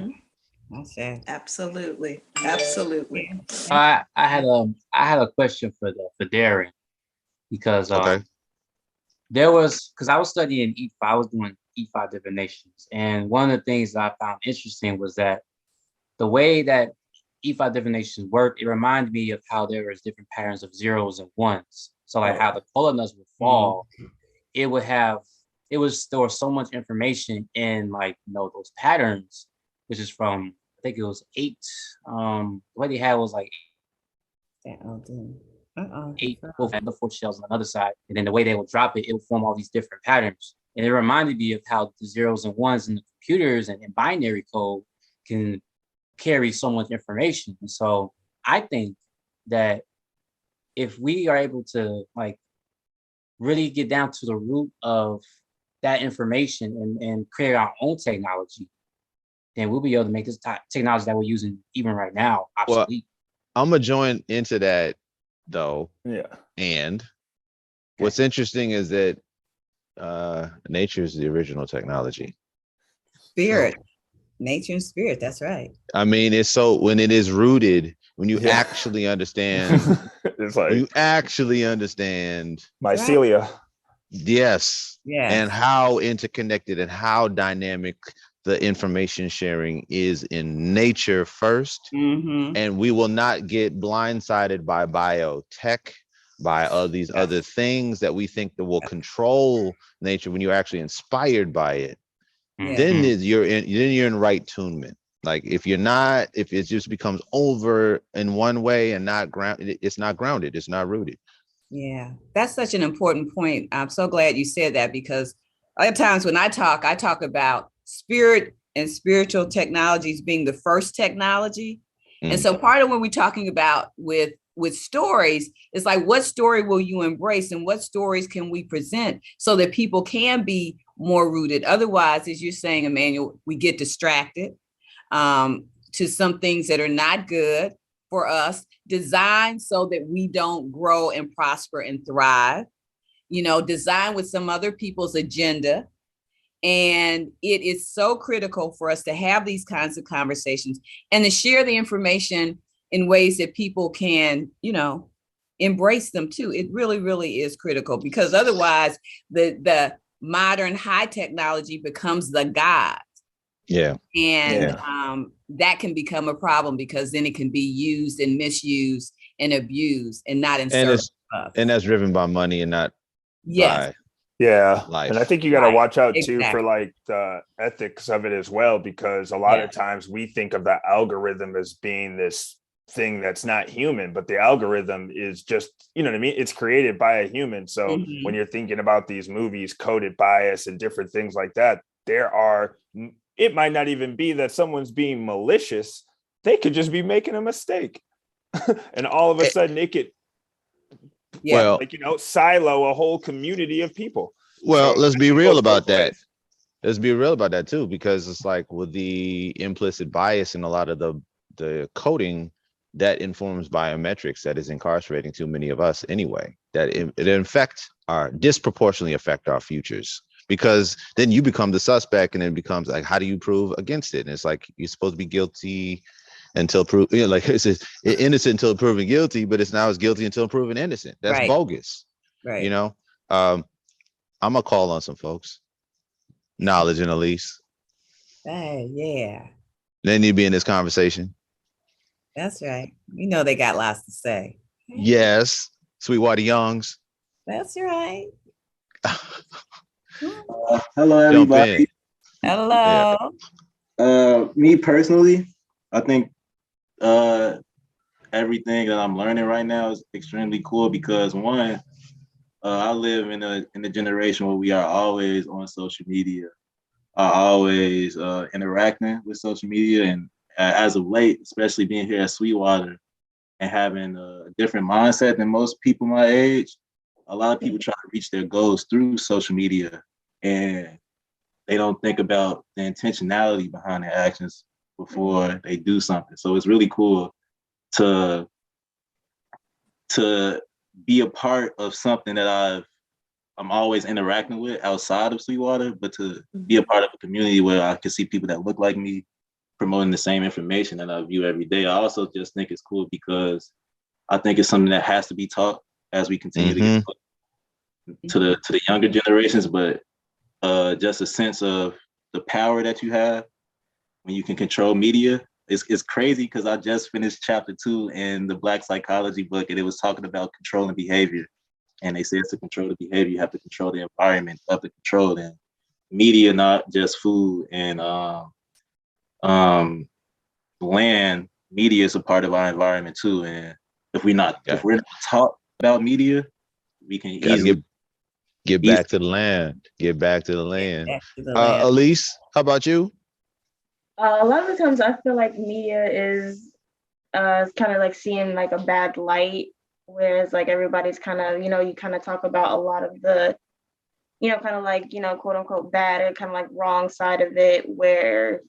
[SPEAKER 6] Absolutely.
[SPEAKER 5] I had a question for Darren, because because I was studying E5, I was doing E5 divinations, and one of the things that I found interesting was that the way that E5 divinations work, it reminded me of how there was different patterns of zeros and ones. So like how the kola nuts would fall, there was so much information in those patterns, which is from, I think it was 8. What they had was like 8 the 4 shells on the other side, and then the way they would drop it would form all these different patterns. And it reminded me of how the zeros and ones in the computers and in binary code can carry so much information. And so I think that if we are able to like really get down to the root of that information and create our own technology, then we'll be able to make this technology that we're using even right now
[SPEAKER 1] Well,
[SPEAKER 5] obsolete.
[SPEAKER 1] I'm gonna join into that though.
[SPEAKER 4] Yeah.
[SPEAKER 1] And what's interesting is that nature is the original technology.
[SPEAKER 2] Spirit, nature and spirit. That's right.
[SPEAKER 1] I mean, it's so when it is rooted, when you
[SPEAKER 4] Yeah.
[SPEAKER 1] actually understand,
[SPEAKER 4] It's
[SPEAKER 1] when you
[SPEAKER 4] like
[SPEAKER 1] actually understand,
[SPEAKER 4] mycelia.
[SPEAKER 1] yes,
[SPEAKER 2] Yeah.
[SPEAKER 1] and how interconnected and how dynamic the information sharing is in nature first.
[SPEAKER 2] Mm-hmm.
[SPEAKER 1] And we will not get blindsided by biotech, by all these other things that we think that will control nature when you're actually inspired by it.
[SPEAKER 2] Yeah.
[SPEAKER 1] Then you're in right tunement. Like if you're not, if it just becomes over in one way and not grounded, it's not grounded, it's not rooted.
[SPEAKER 2] Yeah, that's such an important point. I'm so glad you said that, because other times when I talk about spirit and spiritual technologies being the first technology. And so part of what we're talking about with stories is like, what story will you embrace and what stories can we present so that people can be more rooted? Otherwise, as you're saying, Emmanuel, we get distracted to some things that are not good for us, designed so that we don't grow and prosper and thrive, designed with some other people's agenda. And it is so critical for us to have these kinds of conversations and to share the information in ways that people can, embrace them too. It really, really is critical, because otherwise the modern high technology becomes the God.
[SPEAKER 1] Yeah.
[SPEAKER 2] And that can become a problem, because then it can be used and misused and abused and not in service of us.
[SPEAKER 1] And that's driven by money and not
[SPEAKER 2] Yes.
[SPEAKER 1] by life.
[SPEAKER 4] And I think you got to watch out too
[SPEAKER 2] Exactly.
[SPEAKER 4] for like the ethics of it as well, because a lot of times we think of the algorithm as being this thing that's not human, but the algorithm is just, you know what I mean? It's created by a human. So when you're thinking about these movies, coded bias and different things like that, it might not even be that someone's being malicious. They could just be making a mistake. And all of a sudden it could, silo a whole community of people.
[SPEAKER 1] Well,
[SPEAKER 4] So
[SPEAKER 1] let's be real about that.
[SPEAKER 4] ways.
[SPEAKER 1] Let's be real about that too, because it's like with the implicit bias in a lot of the coding that informs biometrics that is incarcerating too many of us anyway, that it disproportionately affect our futures, because then you become the suspect and it becomes like, how do you prove against it? And it's like, you're supposed to be guilty until proven, like it's innocent until proven guilty, but it's now guilty until proven innocent. That's bogus.
[SPEAKER 2] Right.
[SPEAKER 1] I'm gonna call on some folks. Knowledge and Elise.
[SPEAKER 2] Hey, yeah.
[SPEAKER 1] They need to be in this conversation.
[SPEAKER 2] That's right. They got lots to say.
[SPEAKER 1] Yes. Sweetwater Youngs.
[SPEAKER 2] That's right.
[SPEAKER 7] Hello, everybody.
[SPEAKER 2] Hello.
[SPEAKER 7] Me personally, I think everything that I'm learning right now is extremely cool, because one, I live in a generation where we are always on social media, are always interacting with social media, and as of late, especially being here at Sweetwater and having a different mindset than most people my age, a lot of people try to reach their goals through social media, and they don't think about the intentionality behind their actions before they do something. So it's really cool to be a part of something that I'm always interacting with outside of Sweetwater, but to be a part of a community where I can see people that look like me promoting the same information that I view every day. I also just think it's cool because I think it's something that has to be taught as we continue to get to the younger generations, but just a sense of the power that you have when you can control media. It's crazy, because I just finished chapter 2 in the Black psychology book, and it was talking about controlling behavior. And they said to control the behavior, you have to control the environment of the control. And media, not just food and land, media is a part of our environment too. And if we're not taught about media, we can easily
[SPEAKER 1] get back to the land. Get back to the land.
[SPEAKER 2] Land.
[SPEAKER 1] Elise, how about you?
[SPEAKER 8] A lot of the times I feel like media is kind of like seeing like a bad light Whereas like everybody's kind of, you kind of talk about a lot of the, kind of like, quote unquote bad or kind of like wrong side of it, where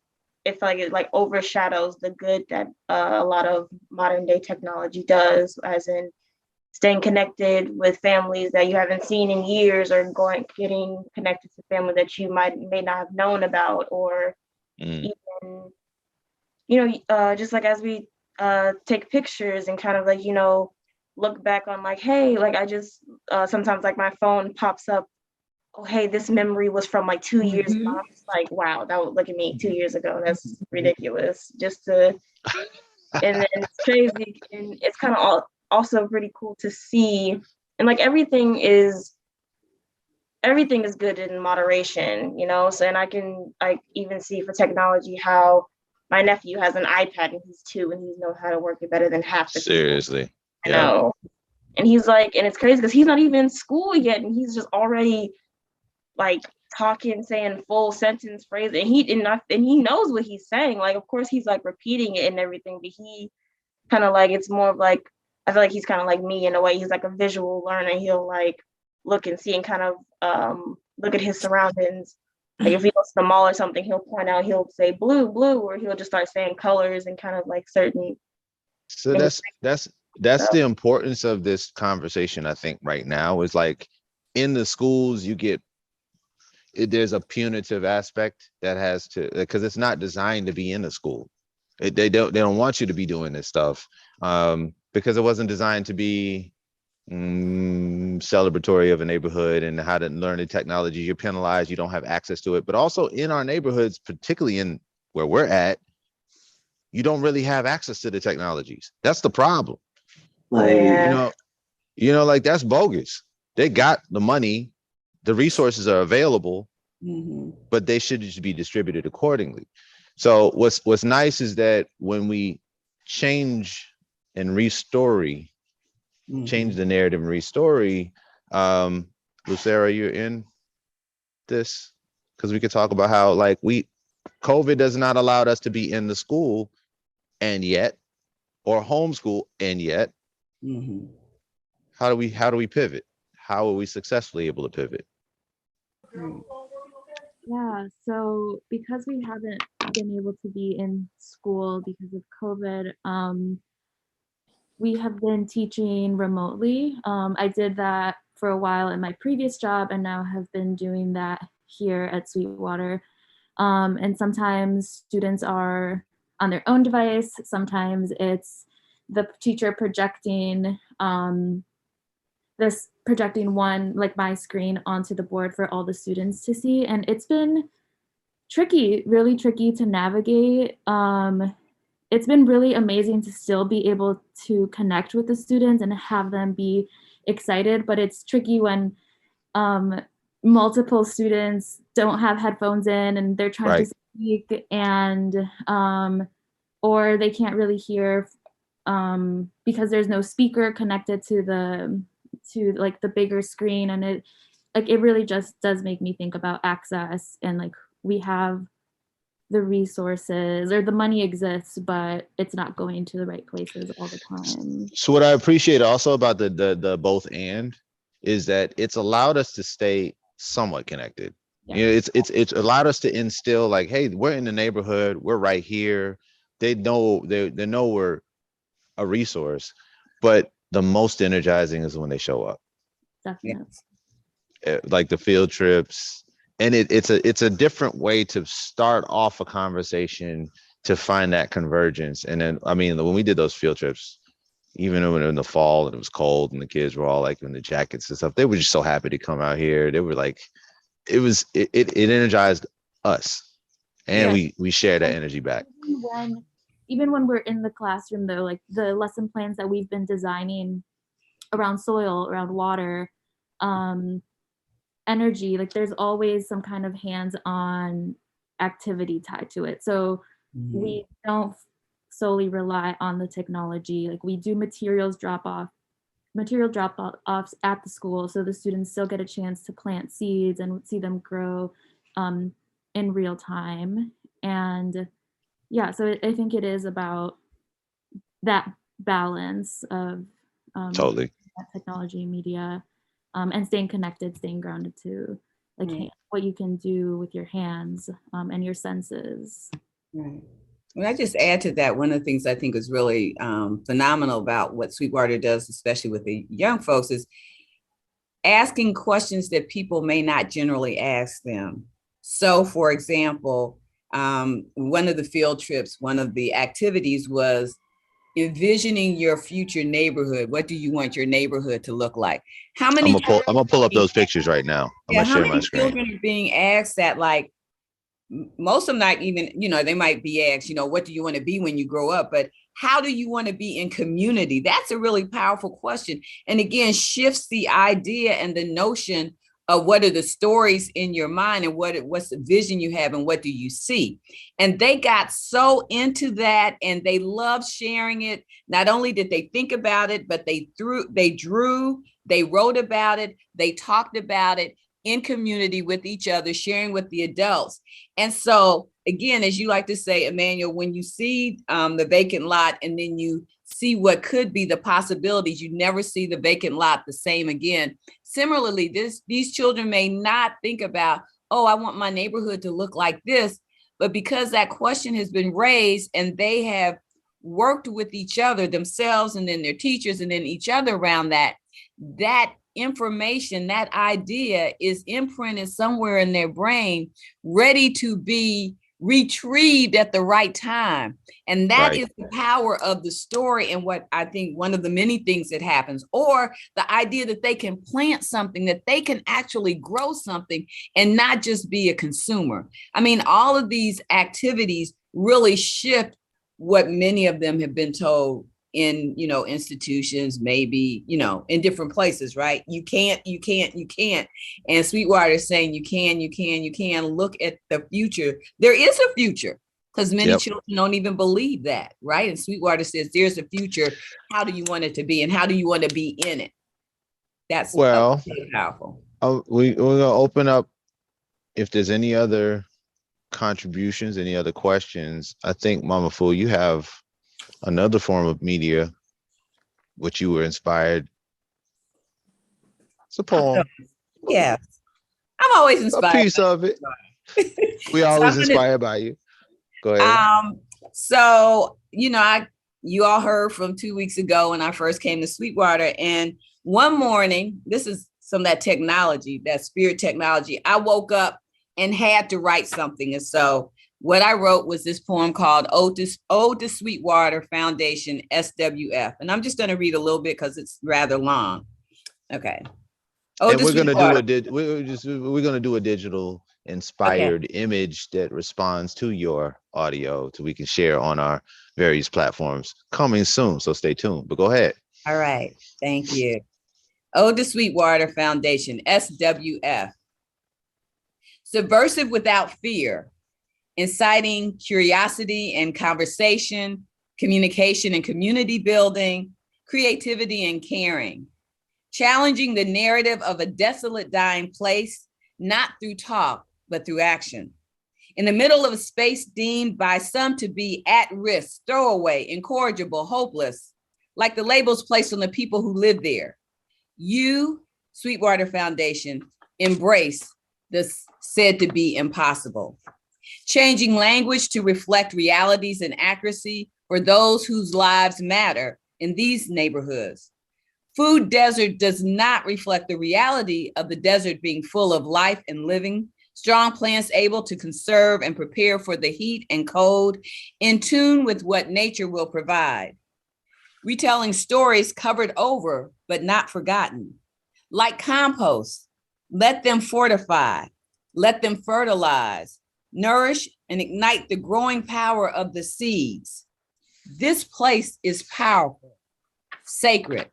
[SPEAKER 8] it's like it like overshadows the good that a lot of modern day technology does, as in staying connected with families that you haven't seen in years, or getting connected to family that you may not have known about, or
[SPEAKER 1] Mm.
[SPEAKER 8] even, just like as we take pictures and kind of like, look back on like, hey, like I just sometimes like my phone pops up, oh hey, this memory was from like 2 years ago.
[SPEAKER 6] Mhm.
[SPEAKER 8] I'm just like, wow, that would look at me 2 years ago. That's ridiculous. Just to and then it's crazy, and it's kind of also pretty cool to see, and like everything is good in moderation, so, and I even see for technology how my nephew has an iPad and he's 2 and he knows how to work it better than half the people
[SPEAKER 1] Seriously.
[SPEAKER 8] I
[SPEAKER 1] Yeah.
[SPEAKER 8] know. And he's like, and it's crazy because he's not even in school yet, and he's just already like talking, saying full sentence phrase, and he knows what he's saying. Like, of course, he's like repeating it and everything, but he kind of like, it's more of like, I feel like he's kind of like me in a way. He's like a visual learner. He'll like look and see and kind of look at his surroundings. Like if he goes to the mall or something, he'll say blue, blue, or he'll just start saying colors and kind of like certain
[SPEAKER 1] So
[SPEAKER 8] things.
[SPEAKER 1] that's the importance of this conversation, I think, right now, is like in the schools there's a punitive aspect that has to, because it's not designed to be in the school. They don't want you to be doing this stuff, because it wasn't designed to be celebratory of a neighborhood and how to learn the technology. You're penalized, you don't have access to it. But also in our neighborhoods, particularly in where we're at, you don't really have access to the technologies. That's the problem.
[SPEAKER 8] Yeah.
[SPEAKER 1] Like that's bogus. They got the money, the resources are available, but they should just be distributed accordingly. So what's nice is that when we change and restory, change the narrative and restory, Lucera, you're in this because we could talk about how like COVID does not allow us to be in the school and yet, or homeschool and yet. How do we pivot? How are we successfully able to pivot?
[SPEAKER 9] Yeah, so because we haven't been able to be in school because of COVID, we have been teaching remotely. I did that for a while in my previous job and now have been doing that here at Sweetwater. And sometimes students are on their own device. Sometimes it's the teacher projecting one, like my screen, onto the board for all the students to see. And it's been tricky, really tricky to navigate. It's been really amazing to still be able to connect with the students and have them be excited, but it's tricky when multiple students don't have headphones in and they're trying to speak, and or they can't really hear because there's no speaker connected to like the bigger screen. And it really just does make me think about access, and like we have the resources or the money exists, but it's not going to the right places all the time.
[SPEAKER 1] So what I appreciate also about the both and is that it's allowed us to stay somewhat connected.
[SPEAKER 9] Yeah.
[SPEAKER 1] It's allowed us to instill like, hey, we're in the neighborhood, we're right here. They know we're a resource, but the most energizing is when they show up.
[SPEAKER 9] Definitely.
[SPEAKER 1] Like the field trips, and it's a different way to start off a conversation to find that convergence. And then I mean, when we did those field trips, even when in the fall and it was cold and the kids were all like in the jackets and stuff, they were just so happy to come out here. They were like, it energized us, and we share that energy back.
[SPEAKER 9] Even when we're in the classroom though, like the lesson plans that we've been designing around soil, around water, energy, like there's always some kind of hands-on activity tied to it. So we don't solely rely on the technology. Like we do material drop-offs at the school, so the students still get a chance to plant seeds and see them grow in real time. And yeah, so I think it is about that balance of
[SPEAKER 1] Totally.
[SPEAKER 9] Technology, media, and staying connected, staying grounded to like what you can do with your hands and your senses.
[SPEAKER 2] Right. Well, I just add to that, one of the things I think is really phenomenal about what Sweetwater does, especially with the young folks, is asking questions that people may not generally ask them. So, for example, one of the field trips, one of the activities was envisioning your future neighborhood. What do you want your neighborhood to look like? How many?
[SPEAKER 1] I'm gonna pull up those pictures right now. I'm gonna
[SPEAKER 2] how
[SPEAKER 1] share my
[SPEAKER 2] many
[SPEAKER 1] screen.
[SPEAKER 2] children are being asked that? Like, most of them not even, they might be asked, what do you want to be when you grow up? But how do you want to be in community? That's a really powerful question. And again, shifts the idea and the notion of what are the stories in your mind and what's the vision you have and what do you see? And they got so into that and they loved sharing it. Not only did they think about it, but they drew, they wrote about it, they talked about it in community with each other, sharing with the adults. And so again, as you like to say, Emmanuel, when you see the vacant lot and then you see what could be the possibilities, you never see the vacant lot the same again. Similarly, these children may not think about, oh, I want my neighborhood to look like this, but because that question has been raised and they have worked with each other themselves and then their teachers and then each other around that information, that idea is imprinted somewhere in their brain, ready to be retrieved at the right time. And that is the power of the story and what I think one of the many things that happens, or the idea that they can plant something, that they can actually grow something and not just be a consumer. I mean, all of these activities really shift what many of them have been told in, institutions, maybe, in different places, right? You can't. And Sweetwater is saying you can look at the future. There is a future because many children don't even believe that, right? And Sweetwater says there's a future. How do you want it to be? And how do you want to be in it? That's really powerful.
[SPEAKER 1] We're going to open up if there's any other contributions, any other questions. I think, Mama Fool, you have another form of media, which you were inspired. It's a poem.
[SPEAKER 2] Yeah, I'm always inspired.
[SPEAKER 1] A piece of it. We always inspired by you. Go ahead.
[SPEAKER 2] So, you all heard from 2 weeks ago when I first came to Sweetwater, and one morning, this is some of that technology, that spirit technology. I woke up and had to write something, and so what I wrote was this poem called Ode to Sweetwater Foundation, SWF. And I'm just going to read a little bit because it's rather long. Okay.
[SPEAKER 1] And we're going to do a digital inspired image that responds to your audio so we can share on our various platforms coming soon. So stay tuned, but go ahead.
[SPEAKER 2] All right. Thank you. Ode to Sweetwater Foundation, SWF. Subversive without fear. Inciting curiosity and conversation, communication and community building, creativity and caring. Challenging the narrative of a desolate, dying place, not through talk, but through action. In the middle of a space deemed by some to be at risk, throwaway, incorrigible, hopeless, like the labels placed on the people who live there. You, Sweetwater Foundation, embrace this said to be impossible. Changing language to reflect realities and accuracy for those whose lives matter in these neighborhoods. Food desert does not reflect the reality of the desert being full of life and living, strong plants able to conserve and prepare for the heat and cold, in tune with what nature will provide. Retelling stories covered over, but not forgotten. Like compost, let them fortify, let them fertilize, nourish and ignite the growing power of the seeds. This place is powerful, sacred.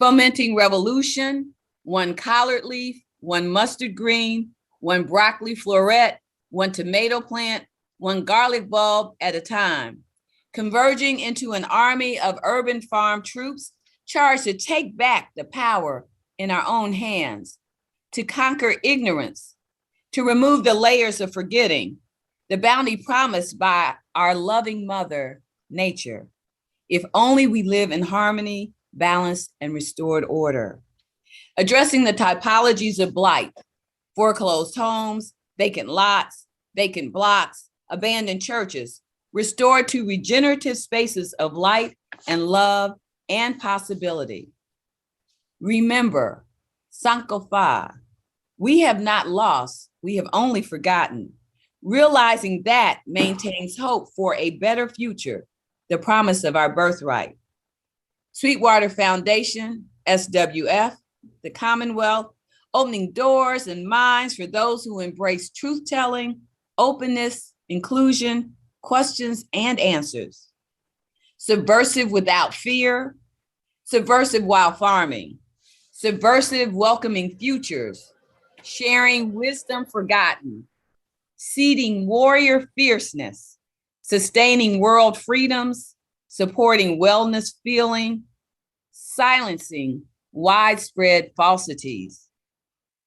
[SPEAKER 2] Fomenting revolution, one collard leaf, one mustard green, one broccoli floret, one tomato plant, one garlic bulb at a time. Converging into an army of urban farm troops charged to take back the power in our own hands, to conquer ignorance, to remove the layers of forgetting, the bounty promised by our loving mother, nature. If only we live in harmony, balanced, and restored order. Addressing the typologies of blight, foreclosed homes, vacant lots, vacant blocks, abandoned churches, restored to regenerative spaces of light and love and possibility. Remember, Sankofa, we have not lost, we have only forgotten. Realizing that maintains hope for a better future, the promise of our birthright. Sweetwater Foundation, SWF, the Commonwealth, opening doors and minds for those who embrace truth-telling, openness, inclusion, questions, and answers. Subversive without fear, subversive while farming, subversive welcoming futures, sharing wisdom forgotten, seeding warrior fierceness, sustaining world freedoms, supporting wellness feeling, silencing widespread falsities.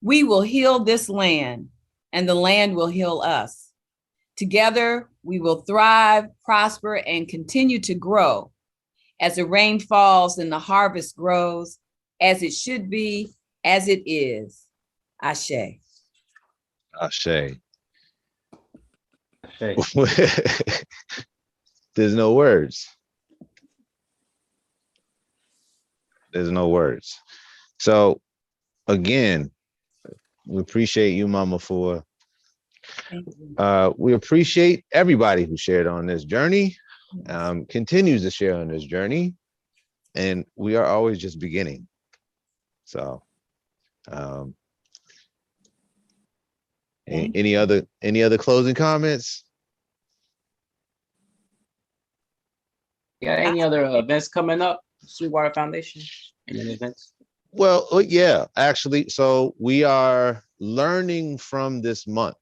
[SPEAKER 2] We will heal this land, and the land will heal us. Together, we will thrive, prosper, and continue to grow. As the rain falls and the harvest grows, as it should be, as it is. Ashe.
[SPEAKER 1] Ashe.
[SPEAKER 5] Okay.
[SPEAKER 1] There's no words. There's no words. So again, we appreciate you, Mama, for we appreciate everybody who shared on this journey, continues to share on this journey, and we are always just beginning. So any other closing comments?
[SPEAKER 5] Got any other events coming up? Sweetwater Foundation? Any events?
[SPEAKER 1] Well, yeah, actually. So we are learning from this month,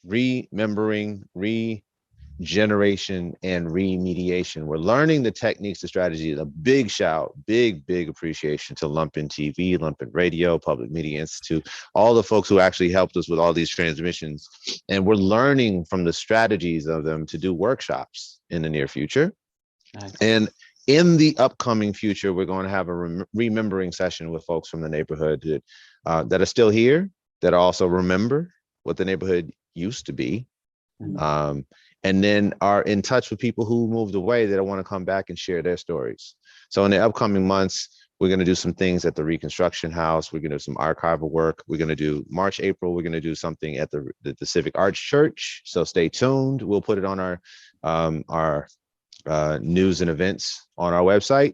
[SPEAKER 1] remembering, regeneration, and remediation. We're learning the techniques, the strategies. A big shout, big appreciation to Lumpen TV, Lumpen Radio, Public Media Institute, all the folks who actually helped us with all these transmissions. And we're learning from the strategies of them to do workshops in the near future.
[SPEAKER 5] Nice.
[SPEAKER 1] And in the upcoming future, we're going to have a remembering session with folks from the neighborhood that are still here, that also remember what the neighborhood used to be, and then are in touch with people who moved away that want to come back and share their stories. So in the upcoming months, we're going to do some things at the Reconstruction House. We're going to do some archival work. We're going to do March, April. We're going to do something at the Civic Arts Church. So stay tuned. We'll put it on our news and events on our website.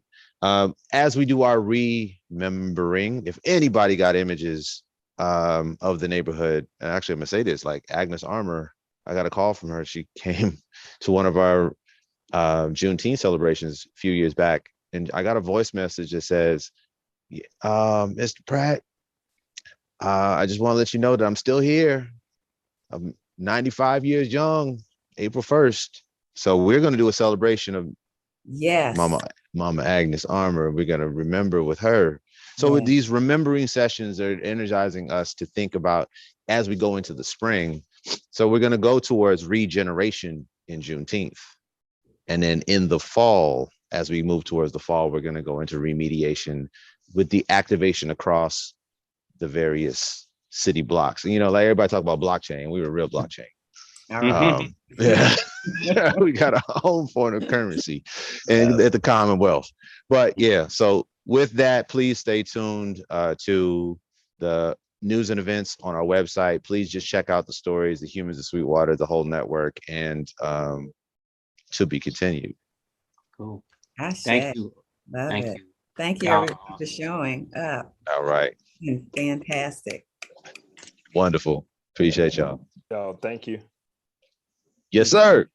[SPEAKER 1] As we do our remembering, if anybody got images of the neighborhood, and actually I'm gonna say this, like Agnes Armour, I got a call from her. She came to one of our Juneteenth celebrations a few years back, and I got a voice message that says, Mr. Pratt, I just want to let you know that I'm still here. I'm 95 years young, April 1st. So we're going to do a celebration of Mama Agnes Armour. We're going to remember with her. So with these remembering sessions are energizing us to think about as we go into the spring. So we're going to go towards regeneration in Juneteenth. And then in the fall, as we move towards the fall, we're going to go into remediation with the activation across the various city blocks. And, like everybody talk about blockchain. We were real blockchain. Yeah. We got a home form of currency and at the Commonwealth. But yeah, so with that, please stay tuned to the news and events on our website. Please just check out the stories, the Humans of Sweetwater, the whole network, and to be continued.
[SPEAKER 5] Cool.
[SPEAKER 2] Thank you. Love
[SPEAKER 5] Thank
[SPEAKER 2] it.
[SPEAKER 5] you.
[SPEAKER 2] Thank you everybody for showing up.
[SPEAKER 1] All right.
[SPEAKER 2] Fantastic.
[SPEAKER 1] Wonderful. Appreciate y'all.
[SPEAKER 4] Yo, thank you.
[SPEAKER 1] Yes, sir.